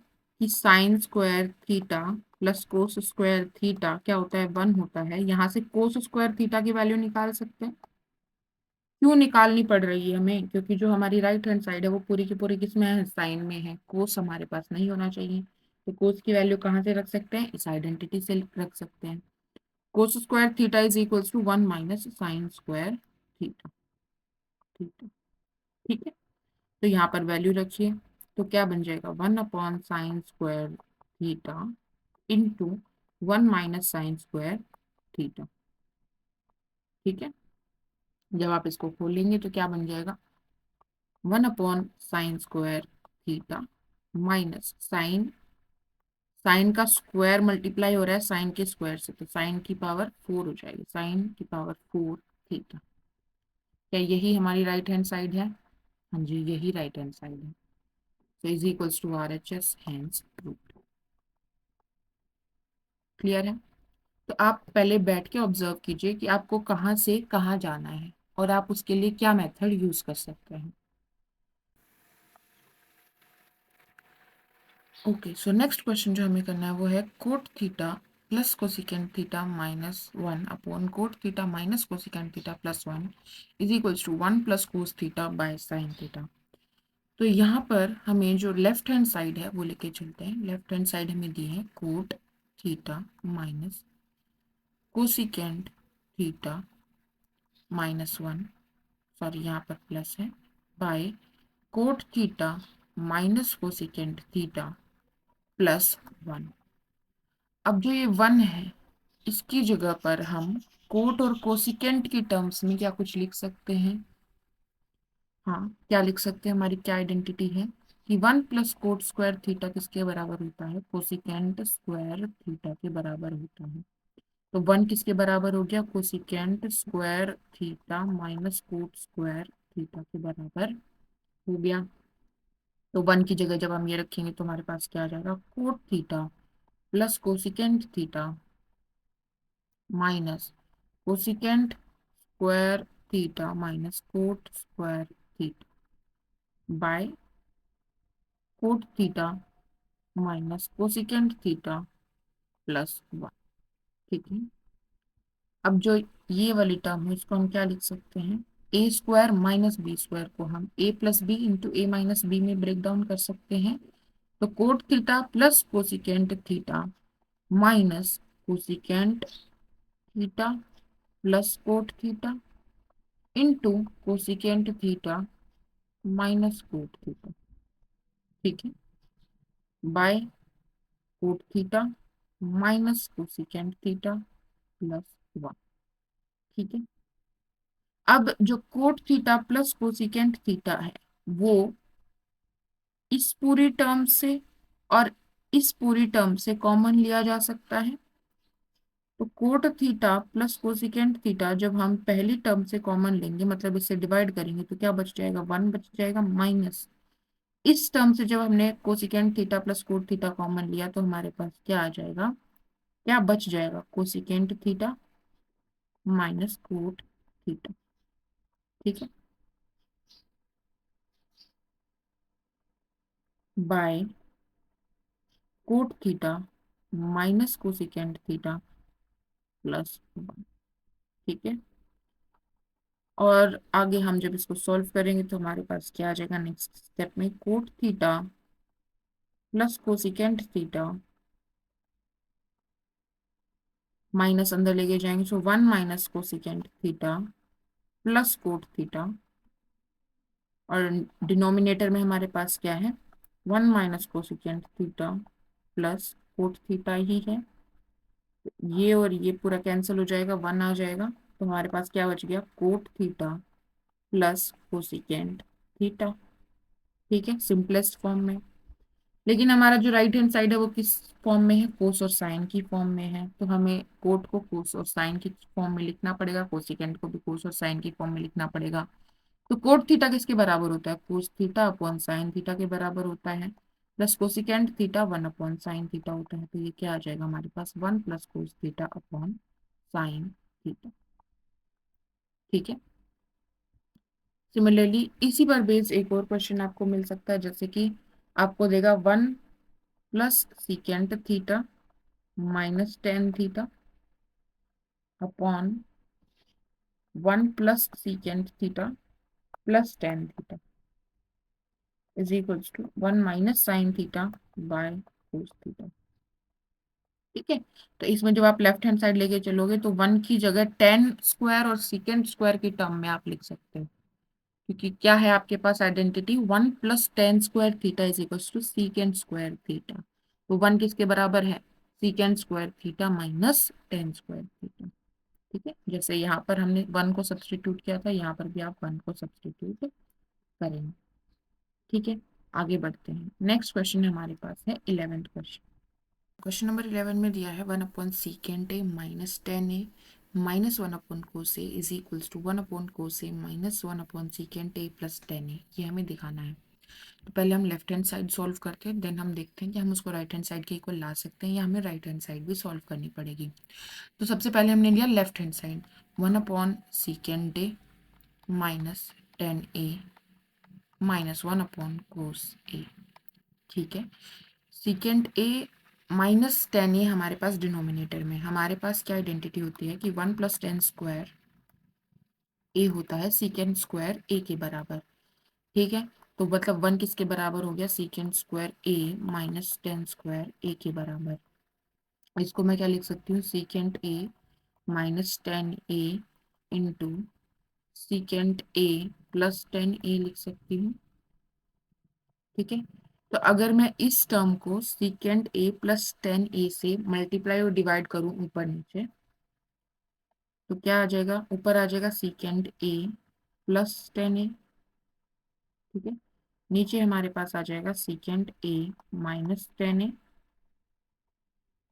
कि साइन² थीटा प्लस कोस² थीटा क्या होता है, 1 होता है, यहाँ से कोस² थीटा की वैल्यू निकाल सकते हैं। क्यों निकालनी पड़ रही है हमें, क्योंकि जो हमारी राइट हैंड साइड है वो पूरी की पूरी किसमें है, साइन में है। कोस हमारे पास नहीं होना चाहिए, तो कोस की वैल्यू कहाँ से रख सकते हैं, इस आइडेंटिटी से रख सकते हैं। कोस² थीटा इज इक्वल्स टू 1 - साइन² थीटा। ठीक है, ठीक है, तो यहाँ पर वैल्यू रखिए, तो क्या बन जाएगा 1/साइन² थीटा इंटू 1 - साइन² थीटा। ठीक है, जब आप इसको खोलेंगे तो क्या बन जाएगा, 1/साइन² थीटा माइनस साइन का स्क्वायर मल्टीप्लाई हो रहा है साइन के स्क्वायर से, तो साइन की पावर 4 हो जाएगी, साइन की पावर 4 थीटा। क्या यही हमारी राइट हैंड साइड है? हाँ जी, यही राइट हैंड साइड है। तो is equals to RHS hence proved. Clear है? तो आप पहले बैठ के ऑब्जर्व कीजिए कि आपको कहाँ से कहाँ जाना है और आप उसके लिए क्या मेथड यूज कर सकते हैं। ओके, सो नेक्स्ट क्वेश्चन जो हमें करना है वो है cot theta plus cosecant theta -1/कोट theta minus cosecant theta +1 is equals to 1+कोस थीटा बाय साइन थीटा। तो यहाँ पर हमें जो लेफ्ट हैंड साइड है वो लेके चलते हैं। लेफ्ट हैंड साइड हमें दी है cot theta minus cosecant theta -1, sorry यहाँ पर प्लस है, by cot theta minus cosecant theta +1। अब जो ये 1 है इसकी जगह पर हम कोट और कोसिकेंट की टर्म्स में क्या कुछ लिख सकते हैं। हाँ, क्या लिख सकते हैं, हमारी क्या आइडेंटिटी है कि 1+कोट² थीटा किसके बराबर होता है, कोसिकेंट² थीटा के बराबर होता है। तो 1 किसके बराबर हो गया, कोसिकेंट² थीटा माइनस कोट² थीटा के बराबर हो गया। तो 1 की जगह जब हम ये रखेंगे तो हमारे पास क्या आ जाएगा, coat theta plus cosecant theta minus cosecant square theta minus coat square theta bye cot theta minus cosecant theta plus 1। ठीक है, अब जो ये वाली टर्म है इसको हम क्या लिख सकते हैं, a square minus b square को हम a plus B into A minus b में ब्रेक डाउन कर सकते हैं। तो cot theta plus cosecant theta minus cosecant theta plus cot theta into cosecant theta minus cot theta. ठीक है, by cot theta minus cosecant theta plus 1। ठीक है, अब जो cot theta plus cosecant theta है वो इस पूरी टर्म से और इस पूरी टर्म से कॉमन लिया जा सकता है। तो cot theta plus cosecant theta जब हम पहली टर्म से कॉमन लेंगे, मतलब इससे डिवाइड करेंगे, तो क्या बच जाएगा, 1 बच जाएगा, माइनस इस टर्म से जब हमने cosecant theta plus cot theta common लिया तो हमारे पास क्या आ जाएगा, क्या बच जाएगा, cosecant theta minus cot theta. ठीक है, by cot theta minus cosecant theta plus 1। ठीक है, और आगे हम जब इसको सॉल्व करेंगे तो हमारे पास क्या आ जाएगा, नेक्स्ट स्टेप में cot theta plus cosecant theta minus अंदर लेके जाएंगे तो 1 minus cosecant theta plus cot theta, और डिनोमिनेटर में हमारे पास क्या है, 1 minus cosecant theta plus cot theta ही है। ये और ये पूरा कैंसिल हो जाएगा, 1 आ जाएगा, तो हमारे पास क्या बच गया, coat theta plus cosecant theta. ठीक है, सिंपलेस्ट फॉर्म में। लेकिन हमारा जो राइट हैंड साइड है वो किस फॉर्म में है, कोस और साइन की फॉर्म में है, तो हमें कोट को कोस और साइन की फॉर्म में लिखना पड़ेगा, कोसिकेंट को भी कोस और साइन की फॉर्म में लिखना पड़ेगा। तो कोट थीटा किसके बराबर होता है, कोस थीटा अपॉन साइन थीटा के बराबर होता है, plus cosecant theta 1 upon sine theta होता है। तो ये क्या आ जाएगा हमारे पास, 1 plus cos theta upon sine theta. ठीक है, सिमिलरली इसी पर बेस्ड एक और क्वेश्चन आपको मिल सकता है, जैसे कि आपको देगा 1 plus secant theta minus tan theta upon 1 plus secant theta plus tan theta is equals to 1 minus sine theta by cos theta. ठीक है, तो इसमें जब आप लेफ्ट हैंड साइड लेके चलोगे तो 1 की जगह टेन स्क्वायर और सीकेंट स्क्वायर की टर्म में आप लिख सकते हो, क्योंकि क्या है आपके पास identity, 1 plus tan square theta is equals to secant square theta. तो 1 किसके बराबर है, secant square theta minus tan square theta. ठीक है, जैसे यहाँ पर हमने 1 को सब्सटीट्यूट किया था, यहाँ पर भी आप 1 को सब्सटीट्यूट करेंगे। ठीक है, आगे बढ़ते हैं। नेक्स्ट क्वेश्चन हमारे पास है 11th क्वेश्चन। क्वेश्चन नंबर 11 में दिया है 1 upon secant A minus tan A minus 1 upon cos A is equals to 1 upon cos A minus 1 upon secant A plus tan A. ये हमें दिखाना है। तो पहले हम लेफ्ट हैंड साइड सॉल्व करते हैं, देन हम देखते हैं कि हम उसको राइट हैंड साइड के इक्वल ला सकते हैं या हमें राइट हैंड साइड भी सॉल्व करनी पड़ेगी। तो सबसे पहले हमने लिया left hand side, 1 upon secant A minus tan A minus 1 upon cos A. ठीक है, secant A minus tan A हमारे पास डिनोमिनेटर में, हमारे पास क्या आइडेंटिटी होती है कि 1 प्लस टेन स्क्वायर ए होता है सीकेंट स्क्वायर ए के बराबर। ठीक है, तो मतलब 1 किसके बराबर हो गया, secant square A minus tan square A के बराबर। इसको मैं क्या लिख सकती हूँ, secant A minus tan A into secant A plus tan A लिख सकती हूँ। ठीक है, तो अगर मैं इस टर्म को सीकेंट ए प्लस टेन ए से मल्टीप्लाई और डिवाइड करूं ऊपर नीचे, तो क्या आ जाएगा, ऊपर आ जाएगा secant A plus tan A. ठीक है, नीचे हमारे पास आ जाएगा secant A minus tan A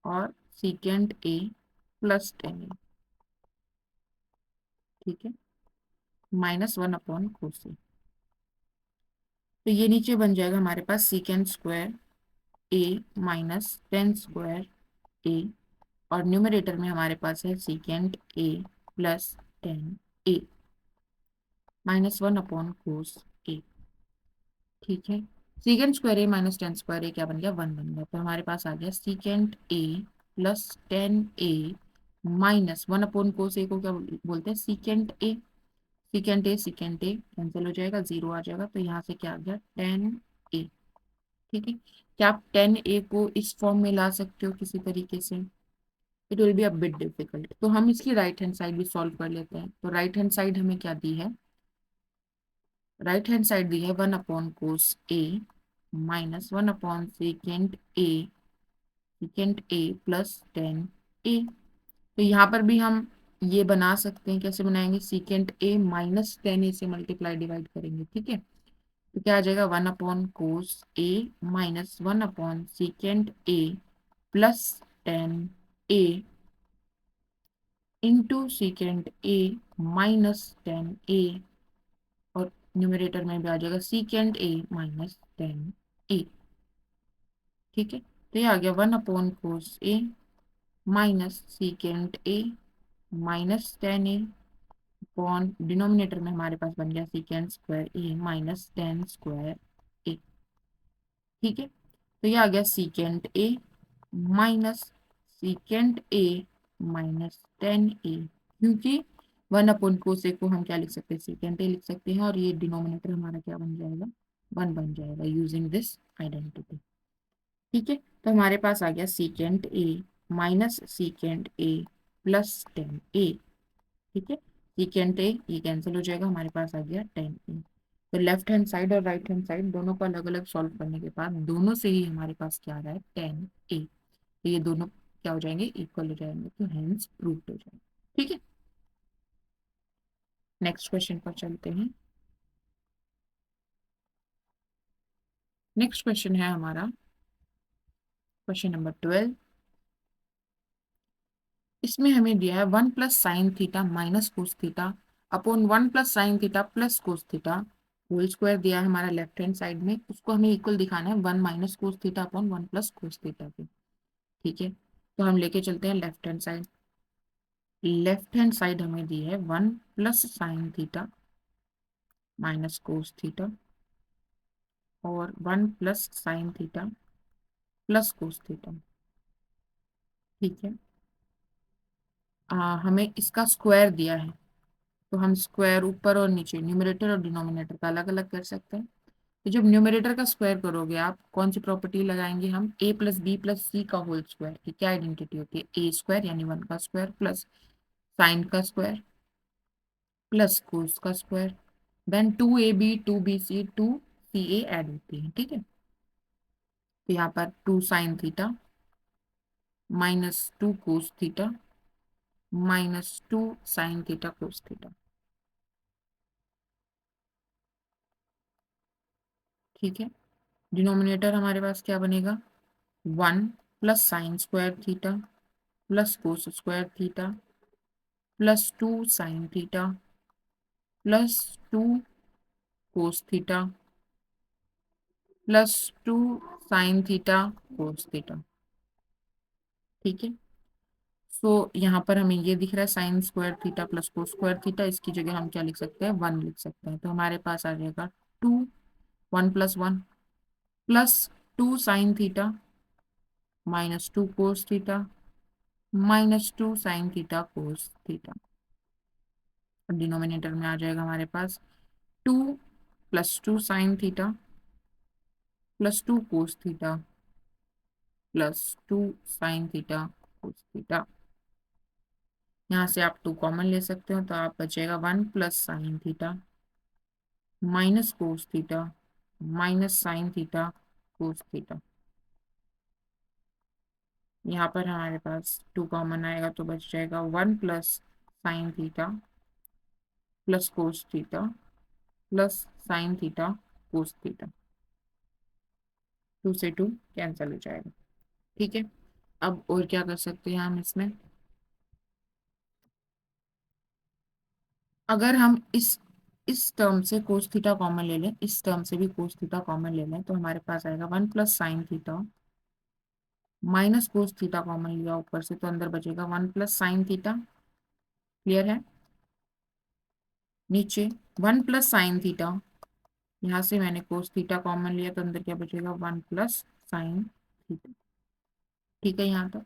और secant A plus tan A. ठीक है, माइनस 1 अपॉन कोस ए। तो ये नीचे बन जाएगा हमारे पास secant square A minus tan square A, और न्यूमरेटर में हमारे पास है secant A plus tan A minus one upon cos A. ठीक है, secant square A minus tan square A क्या बन गया, वन बन गया। तो हमारे पास आ गया secant A plus tan A minus one upon cos A को क्या बोलते हैं, secant A. Secant A cancel हो जाएगा, जीरो आ जाएगा, तो यहाँ से क्या आ गया, टेन ए। ठीक है, क्या आप टेन ए को इस फॉर्म में ला सकते हो किसी तरीके से, it will be a bit difficult. तो हम इसकी राइट हैंड साइड भी सॉल्व कर लेते हैं। तो राइट हैंड साइड हमें क्या दी है, राइट हैंड साइड दी है one upon cos A minus one upon second A plus tan ए। तो यहाँ पर भी हम ये बना सकते हैं, कैसे बनाएंगे, सीकेंट ए माइनस टेन ए से मल्टीप्लाई डिवाइड करेंगे। ठीक है, तो क्या आ जाएगा, one upon cos A minus one upon secant A plus tan A into secant A minus tan A, और न्यूमरेटर में भी आ जाएगा secant A minus tan A. ठीक है, तो ये आ गया one upon cos A minus secant A minus tan A upon denominator में हमारे पास बन गया secant square A minus tan square A. ठीक है, तो ये आ गया secant A minus secant A minus tan A, क्योंकि वन अपॉन कोस ए को हम क्या लिख सकते हैं, सीकेंट ए लिख सकते हैं, और ये डिनोमिनेटर हमारा क्या बन जाएगा, वन बन जाएगा यूजिंग दिस आइडेंटिटी। ठीक है, तो हमारे पास आ गया secant A minus secant A plus tan A. ठीक है, सीकेंट ए ये कैंसिल हो जाएगा, हमारे पास आ गया टेन ए। तो लेफ्ट हैंड साइड और राइट हैंड साइड दोनों को अलग अलग सॉल्व करने के बाद दोनों से ही हमारे पास क्या आ रहा है, टेन ए। तो ये दोनों क्या हो जाएंगे, इक्वल हो जाएंगे, तो हेंस प्रूव्ड हो जाएंगे। ठीक है, नेक्स्ट क्वेश्चन पर चलते हैं। नेक्स्ट क्वेश्चन है हमारा क्वेश्चन नंबर 12। इसमें हमें दिया है one plus sine theta minus cos theta upon one plus sine theta plus cos theta whole square दिया है हमारा लेफ्ट हैंड साइड में, उसको हमें इक्वल दिखाना है one minus cos theta upon one plus cos theta के। ठीक है, तो हम लेके चलते हैं left hand side. Left hand side हमें दी है one plus sine theta minus cos theta और one plus sine theta plus cos theta. ठीक है, हमें इसका स्क्वायर दिया है, तो हम स्क्वायर ऊपर और नीचे न्यूमरेटर और डिनोमिनेटर का अलग अलग कर सकते हैं। तो जब न्यूमरेटर का स्क्वायर करोगे आप कौन सी प्रॉपर्टी लगाएंगे, हम a plus b plus c का होल स्क्वायर की क्या आइडेंटिटी होती है, ए स्क्वायर यानी वन का स्क्वायर प्लस साइन का स्क्वायर प्लस कोस का square, then two a b two b c two c a add होती है। ठीक है, तो यहाँ पर two sine theta minus two cos theta minus two sine theta cos theta. ठीक है, डिनोमिनेटर हमारे पास क्या बनेगा, one plus sign square theta plus cos square theta plus two sine theta plus two cos theta plus two sine theta cos theta. ठीक है, सो यहाँ पर हमें ये दिख रहा है sign square theta plus cos square theta, इसकी जगह हम क्या लिख सकते हैं, वन लिख सकते हैं। तो हमारे पास आ जाएगा two one plus one plus two sine theta minus two cos theta minus two sine theta cos theta. Denominator में आ जाएगा हमारे पास two plus two sine theta plus two cos theta plus two sine theta cos theta. यहाँ से आप two common ले सकते हो, तो आप बचेगा one plus sine theta minus cos theta minus sine theta cos theta. यहाँ पर हमारे पास टू कॉमन आएगा, तो बच जाएगा one plus sine theta plus cos theta plus sine theta cos theta. Two से टू कैंसिल हो जाएगा। ठीक है, अब और क्या कर सकते हैं हम इसमें, अगर हम इस टर्म से कोस थीटा कॉमन ले लें, इस टर्म से भी कोस थीटा कॉमन ले लें, तो हमारे पास आएगा one plus sine theta minus cos theta common लिया ऊपर से, तो अंदर बचेगा 1 + sin थीटा। क्लियर है? नीचे 1 + sin थीटा, यहाँ से मैंने कोस थीटा कॉमन लिया तो अंदर क्या बचेगा, 1 + sin थीटा। ठीक है यहाँ तक।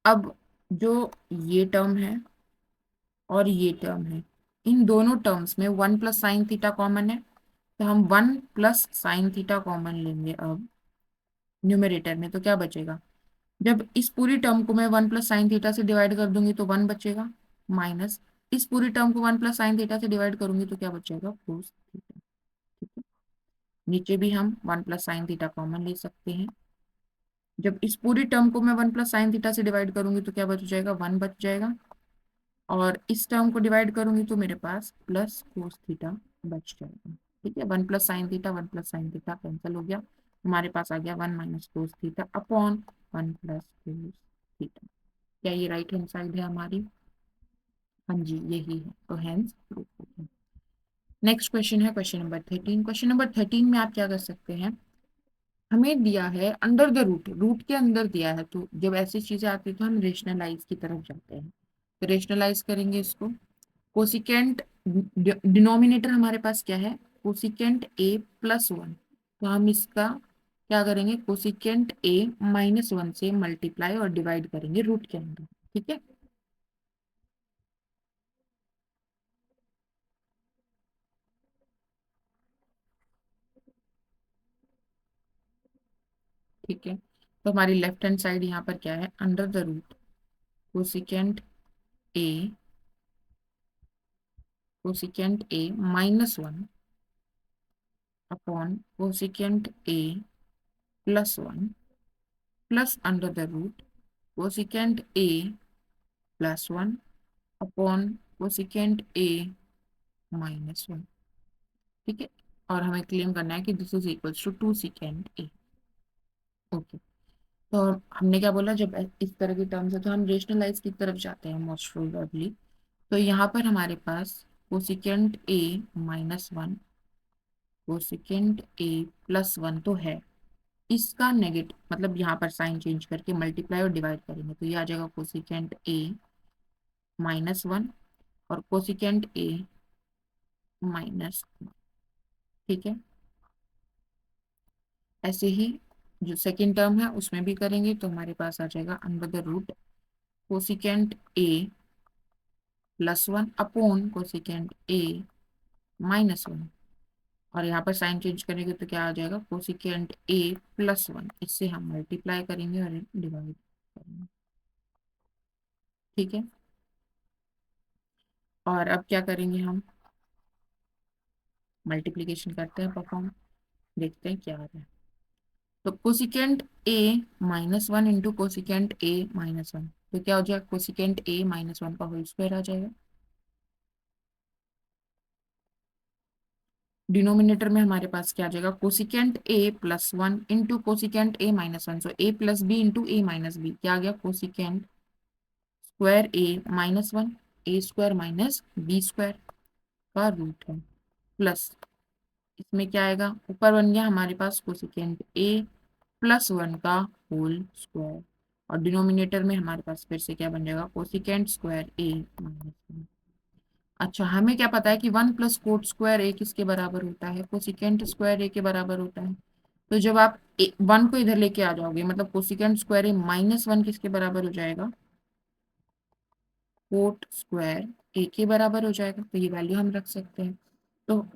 अब जो ये टर्म है और ये टर्म है, इन दोनों टर्म्स में 1 + sin थीटा कॉमन है, तो हम 1 + sin थीटा कॉमन लेंगे अब न्यूमरेटर में। तो क्या बचेगा, जब इस पूरी टर्म को मैं 1 + sin थीटा से डिवाइड कर दूंगी तो 1 बचेगा, माइनस इस पूरी टर्म को 1 + sin थीटा से डिवाइड करूंगी तो क्या बचेगा, कोस थीटा। ठीक है, नीचे भी हम 1 + sin थीटा कॉमन ले सकते हैं। जब इस पूरी टर्म को मैं 1 + sin थीटा से डिवाइड करूंगी तो क्या बच जाएगा, 1 बच जाएगा, और इस टर्म को डिवाइड करूंगी तो मेरे पास प्लस कोस थीटा बच जाएगा। ठीक है, 1 + sin theta 1 + sin theta cancel हो गया, हमारे पास आ गया 1 - कोस थीटा अपॉन 1 + कोस थीटा। क्या ये राइट हैंड साइड है हमारी? हाँ जी, यही है, तो हैंस प्रूफ हो गया। नेक्स्ट क्वेश्चन है क्वेश्चन नंबर 13। क्वेश्चन नंबर 13 में आप क्या कर सकते हैं, हमें दिया है अंडर द रूट, रूट के अंदर दिया है, तो जब ऐसी चीजें आती है तो हम रेशनलाइज की तरफ जाते हैं। तो रेशनलाइज करेंगे इसको। कोसिकेंट, डिनोमिनेटर हमारे पास क्या है, कोसिकेंट a + 1, तो हम इसका क्या करेंगे, कोसिकेंट a - 1 से मल्टीप्लाई और डिवाइड करेंगे रूट के अंदर। ठीक है, ठीक है, तो हमारी लेफ्ट हैंड साइड यहाँ पर क्या है, under the root cosecant a, cosecant a - 1 upon cosecant a + 1 plus under the root cosecant a + 1 upon cosecant a - 1। ठीक है, और हमें क्लेम करना है कि this is equals to 2 secant a। Okay, तो हमने क्या बोला, जब इस तरह की टर्म्स है तो हम रेशनलाइज की तरफ जाते हैं मोस्ट प्रोबेबली। तो यहाँ पर हमारे पास कोसिकेंट a - 1 कोसिकेंट a + 1 तो है, इसका नेगेटिव मतलब यहाँ पर साइन चेंज करके मल्टीप्लाई और डिवाइड करेंगे तो ये आ जाएगा कोसिकेंट a - 1 और कोसिकेंट a - 1। ठीक है, ऐसे ही जो सेकेंड टर्म है उसमें भी करेंगे तो हमारे पास आ जाएगा under the root cosecant a + 1 upon cosecant a - 1, और यहाँ पर साइन चेंज करेंगे तो क्या आ जाएगा, कोसिकेंट a + 1, इससे हम मल्टीप्लाई करेंगे और डिवाइड करेंगे। ठीक है, और अब क्या करेंगे, हम मल्टीप्लीकेशन करते हैं परफॉर्म, देखते हैं क्या आ रहा है। तो cosecant a - 1 into cosecant a - 1, तो क्या हो जाएगा, कोसिकेंट a - 1 का होल स्क्वायर आ जाएगा। डिनोमिनेटर में हमारे पास क्या आ जाएगा, cosecant a + 1 into cosecant a - 1, so a + b into a - b, क्या आ गया, cosecant square a - 1 a² - b² का रूट है, प्लस इसमें क्या आएगा, ऊपर बन गया हमारे पास कोसिकेंट a + 1 का होल स्क्वायर, और डिनोमिनेटर में हमारे पास फिर से क्या बन जाएगा, कोसिकेंट स्क्वायर a - 1। अच्छा, हमें क्या पता है कि 1 + कोट स्क्वायर a किसके बराबर होता है, कोसिकेंट स्क्वायर a के बराबर होता है। तो जब आप 1 को इधर लेके आ जाओगे, मतलब कोसिकेंट स्क्वायर a - 1 किसके बराबर हो जाएगा, कोट स्क्वायर a के बराबर हो जाएगा, तो ये वैल्यू हम रख सकते हैं। तो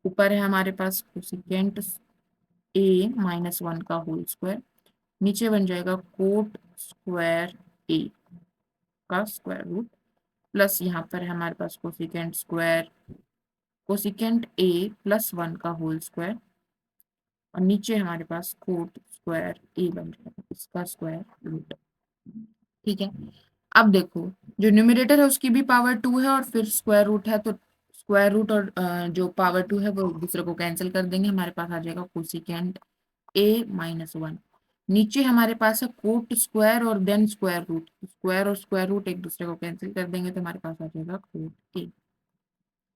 ऊपर है हमारे पास कोसिकेंट a - 1 का होल स्क्वायर, नीचे बन जाएगा कोट स्क्वायर a का स्क्वायर रूट, प्लस यहाँ पर है हमारे पास कोसिकेंट a + 1 का होल स्क्वायर, और नीचे हमारे पास कोट स्क्वायर a बन जाएगा, इसका स्क्वायर रूट। ठीक है, अब देखो, जो न्यूमरेटर है उसकी भी पावर 2 है और फिर स्क्वायर रूट है, तो स्क्वायर रूट और जो पावर 2 है वो दूसरे को कैंसिल कर देंगे, हमारे पास आ जाएगा कोसिकेंट a - 1। नीचे हमारे पास है कोट स्क्वायर और देन स्क्वायर रूट, स्क्वायर और स्क्वायर रूट एक दूसरे को कैंसिल कर देंगे तो हमारे पास आ जाएगा कोट a।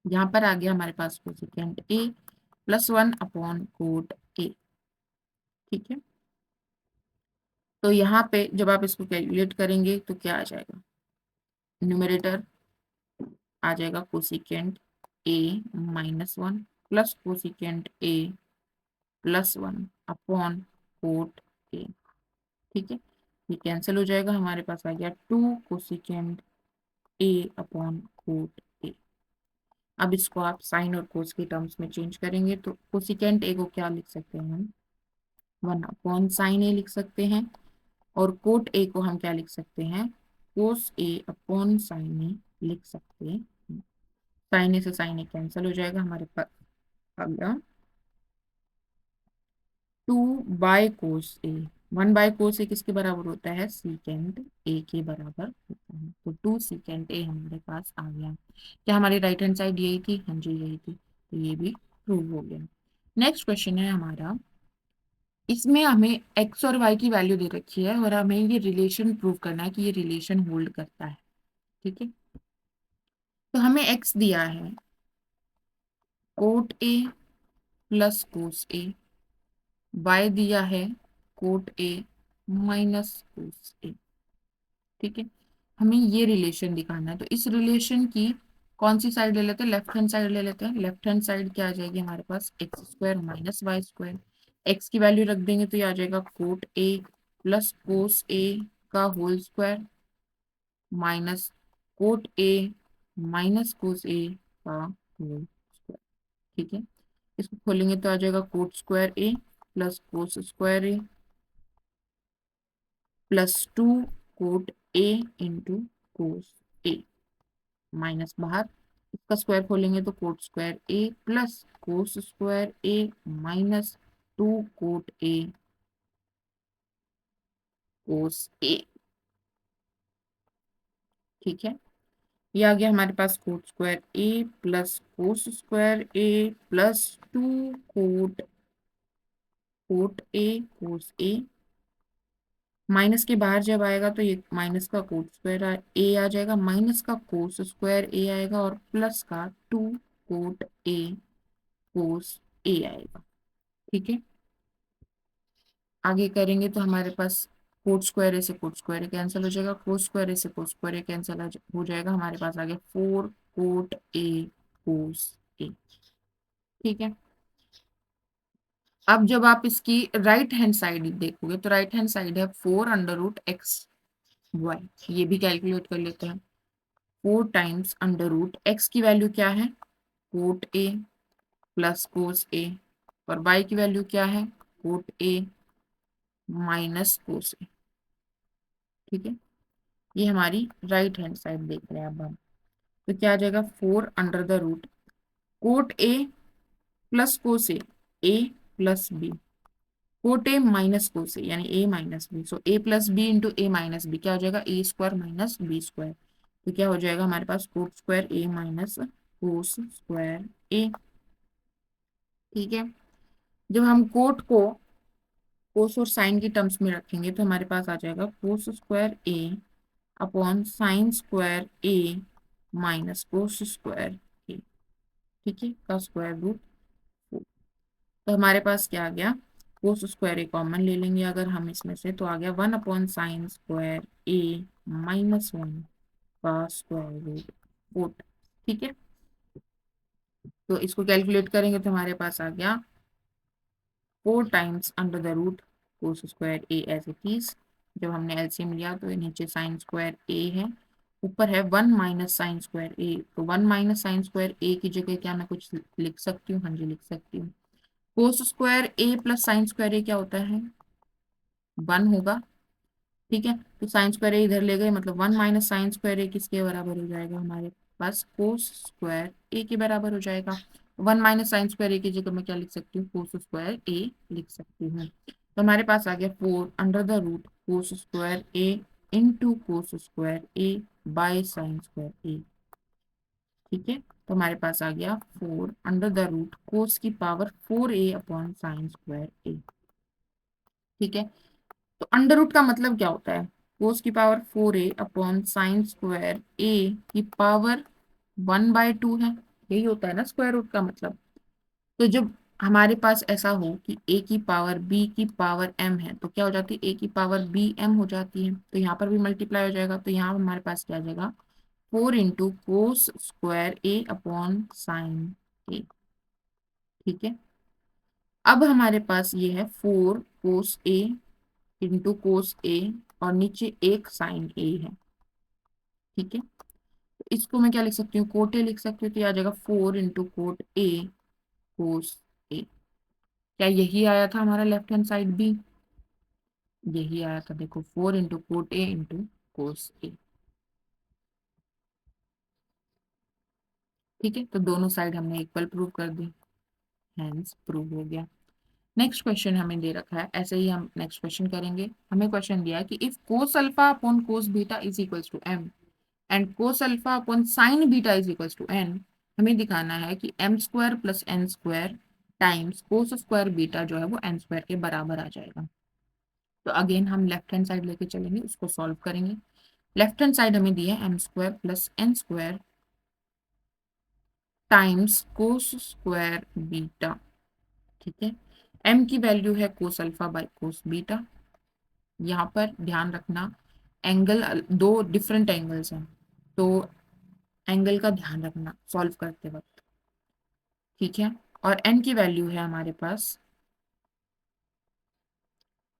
यहाँ पर आ गया हमारे पास cosecant a + 1 upon cot a। ठीक है, तो यहाँ पे जब आप इसको कैलकुलेट करेंगे तो क्या आ जाएगा, न्यूमरेटर आ जाएगा cosecant A -1 plus cosecant A +1 upon cot A. ठीक है, ये कैंसिल हो जाएगा, हमारे पास आ गया 2 cosecant A upon cot A. अब इसको आप साइन और कोस के टर्म्स में चेंज करेंगे तो कोसिकेंट ए को क्या लिख सकते हैं हम, 1 अपॉन साइन ए लिख सकते हैं, और कोट ए को हम क्या लिख सकते हैं, कोस ए अपॉन साइन ए लिख सकते हैं। साइन ए से साइन ए कैंसिल हो जाएगा, हमारे पास आ गया 2/कोस ए। 1/कोस ए किसके बराबर होता है, सीकेंट ए के बराबर होता है। तो 2 सीकेंट ए हमारे पास आ गया। क्या हमारी राइट हैंड साइड यही थी, हाँ जी यही थी, तो ये भी प्रूव हो गया। नेक्स्ट क्वेश्चन है हमारा, इसमें हमें एक्स और वाई की वैल्यू दे रखी है और हमें ये रिलेशन प्रूव करना है कि ये रिलेशन होल्ड करता है। ठीक है, तो हमें एक्स दिया है cot A plus cos a, y दिया है cot A minus cos A. ठीक है, हमें ये रिलेशन दिखाना है, तो इस रिलेशन की कौन सी साइड ले लेते हैं, लेफ्ट हैंड साइड ले लेते हैं। लेफ्ट हैंड साइड क्या आ जाएगी हमारे पास, x² minus y square. X की वैल्यू रख देंगे तो ये आ जाएगा cot A plus cos A का whole square minus cot A minus cos A का होल स्क्वायर। ठीक है, इसको खोलेंगे तो आ जाएगा cot square A plus cos square A +2 cot A into cos A, minus बाहर, इसका स्क्वायर खोलेंगे तो cot square A plus cos square A minus 2 cot A cos A. ठीक है, ये आ गया हमारे पास cot square A plus cos square A +2 cot cot A cos A. Minus के बाहर जब आएगा तो ये माइनस का कोट स्क्वायर ए आ जाएगा, माइनस का कोस स्क्वायर ए आएगा और प्लस का 2 कोट ए कोस ए आएगा। ठीक है, आगे करेंगे तो हमारे पास कोट स्क्वायर ए से कोट स्क्वायर ए कैंसिल हो जाएगा, कोस स्क्वायर ए से कोस स्क्वायर ए कैंसिल हो जाएगा, हमारे पास आ गया 4 कोट ए कोस ए। ठीक है, अब जब आप इसकी राइट हैंड साइड देखोगे तो राइट हैंड साइड है 4√x², ये भी कैलकुलेट कर लेते हैं। 4 टाइम्स √x की वैल्यू क्या है, कोट ए प्लस कोस ए, और y की वैल्यू क्या है, cot A minus cos A. ठीक है, ये हमारी राइट हैंड साइड देख रहे हैं अब हम, तो क्या आ जाएगा 4√, cot A plus cos A plus B, cot A minus cos A यानी A minus B, so A plus B into A minus B क्या हो जाएगा, a² माइनस b²। तो क्या हो जाएगा हमारे पास cot square A minus cos square A. ठीक है, जब हम कोट को कोस और साइन की टर्म्स में रखेंगे तो हमारे पास आ जाएगा cos square A upon sine square A minus cos square A. ठीक है, का स्क्वायर रूट 4। तो हमारे पास क्या आ गया, कोस स्क्वायर ए कॉमन ले लेंगे अगर हम इसमें से, तो आ गया 1 अपॉन साइन स्क्वायर ए -1 का स्क्वायर रूट 4। ठीक है, तो इसको कैलकुलेट करेंगे तो हमारे पास आ गया 4 times √, cos square a as it is, जब हमने एलसीएम लिया तो ये नीचे साइन स्क्वायर ए है, ऊपर है 1 माइनस साइन स्क्वायर ए, तो 1 माइनस साइन स्क्वायर ए की जगह क्या मैं कुछ लिख सकती हूँ, हाँ जी लिख सकती हूँ। कोस square A plus sign square A क्या होता है, 1 होगा। ठीक है, तो साइन स्क्वायर ए इधर ले गए, मतलब 1 माइनस साइन स्क्वायर ए किसके बराबर हो जाएगा, हमारे पास कोस स्क्वायर ए के बराबर हो जाएगा। 1 माइनस साइन स्क्वायर ए की जगह मैं क्या लिख सकती हूँ, कोस स्क्वायर ए लिख सकती हूँ। तो हमारे पास आ गया 4√, cos square A into cos square A by sine square A. ठीक है, तो हमारे पास आ गया 4√, कोस की power 4a upon sine square A. ठीक है, तो अंडर रूट का मतलब क्या होता है, कोस की power 4a upon sine square A की पावर 1/2 है, यही होता है ना स्क्वायर रूट का मतलब। तो जब हमारे पास ऐसा हो कि a की पावर b की पावर m है, तो क्या हो जाती है, a की पावर b m हो जाती है, तो यहाँ पर भी मल्टीप्लाई हो जाएगा, तो यहाँ हमारे पास क्या आ जाएगा, 4 into cos square a upon sine a। ठीक है, अब हमारे पास ये है 4 कोस a इंटू कोस a और नीचे एक साइन a है। ठीक है, तो इसको मैं क्या लिख सकती हूँ, कोट ए लिख सकती हूँ, तो ये आ जाएगा 4 इंटू कोट ए कोस ए। क्या यही आया था हमारा लेफ्ट हैंड साइड भी, यही आया था, देखो 4 into cot A into cos A. ठीक है, तो दोनों साइड हमने इक्वल प्रूव कर दी, हैंस प्रूव हो गया। नेक्स्ट क्वेश्चन हमें दे रखा है, ऐसे ही हम नेक्स्ट क्वेश्चन करेंगे। हमें क्वेश्चन दिया है कि if cos alpha upon cos beta is equals to m and cos alpha upon sine beta is equals to n, हमें दिखाना है कि m square plus n square times cos square beta जो है वो एन स्क्वायर के बराबर आ जाएगा। तो अगेन हम लेफ्ट हैंड साइड लेके चलेंगे, उसको सॉल्व करेंगे। लेफ्ट हैंड साइड हमें दिया है m square plus n square times cos square beta. ठीक है, m की वैल्यू है cos alpha by cos beta. यहाँ पर ध्यान रखना, एंगल दो डिफरेंट एंगल्स हैं, तो एंगल का ध्यान रखना सॉल्व करते वक्त। ठीक है, और n की वैल्यू है हमारे पास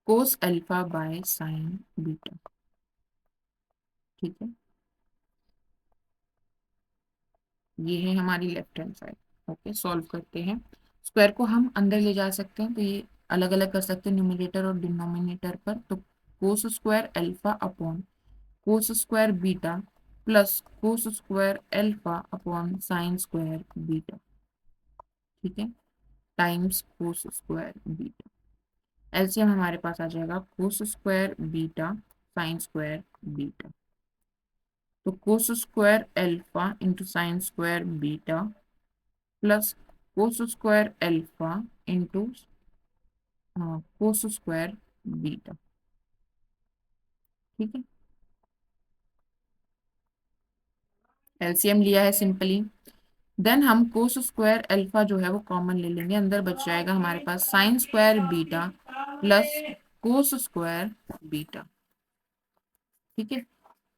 cos alpha by sine beta. ठीक है, ये है हमारी left hand side. Okay, solve करते हैं। स्क्वायर को हम अंदर ले जा सकते हैं, तो ये अलग अलग कर सकते हैं न्यूमरेटर और डिनोमिनेटर पर। तो cos square alpha upon cos square beta plus cos square alpha upon sine square beta. ठीक है, times cos square beta. LCM हमारे पास आ जाएगा cos square beta sine square beta. तो cos square alpha into sine square beta plus cos square alpha into cos square beta. ठीक है, LCM लिया है सिंपली। देन हम कोस स्क्वायर अल्फा जो है वो कॉमन ले लेंगे, अंदर बच जाएगा हमारे पास sine square beta plus cos square beta. ठीक है,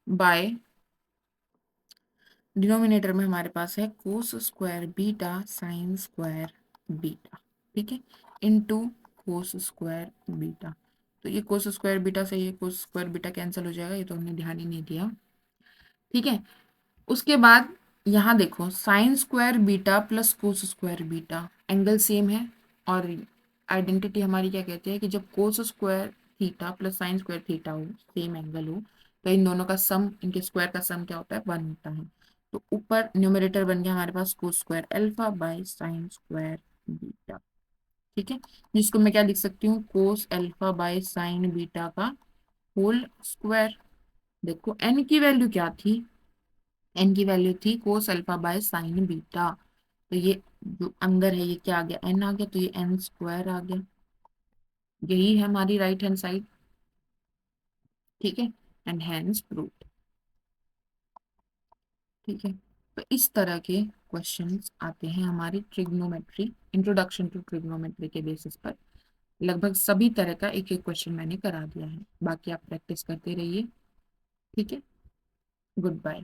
बाय डिनोमिनेटर में हमारे पास है cos square beta sine square beta. ठीक है, इनटू कोस स्क्वायर बीटा। तो ये कोस स्क्वायर बीटा से ये कोस स्क्वायर बीटा कैंसिल हो जाएगा, ये तो हमने ध्यान ही नहीं दिया। ठीक है, उसके बाद यहाँ देखो sign square beta plus cos square beta, angle same है, और आइडेंटिटी हमारी क्या कहती है कि जब कोस square theta plus sign square theta हो, सेम एंगल हो, तो इन दोनों का सम, इनके स्क्वायर का सम क्या होता है, 1 होता है। तो ऊपर न्यूमरेटर बन गया हमारे पास cos square alpha by sine square beta. ठीक है, जिसको मैं क्या लिख सकती हूँ, cos alpha by sine beta का होल स्क्वायर। देखो एन की वैल्यू क्या थी, एन की वैल्यू थी cos alpha by sine beta, तो ये जो अंदर है ये क्या आ गया, एन आ गया, तो ये एन स्क्वायर आ गया। यही है हमारी राइट हैंड साइड। ठीक है, एंड हैंस प्रूव्ड। ठीक है, तो इस तरह के क्वेश्चंस आते हैं हमारी ट्रिग्नोमेट्री, इंट्रोडक्शन टू ट्रिग्नोमेट्री के बेसिस पर। लगभग सभी तरह का एक एक क्वेश्चन मैंने करा दिया है, बाकी आप प्रैक्टिस करते रहिए। ठीक है, गुड बाय।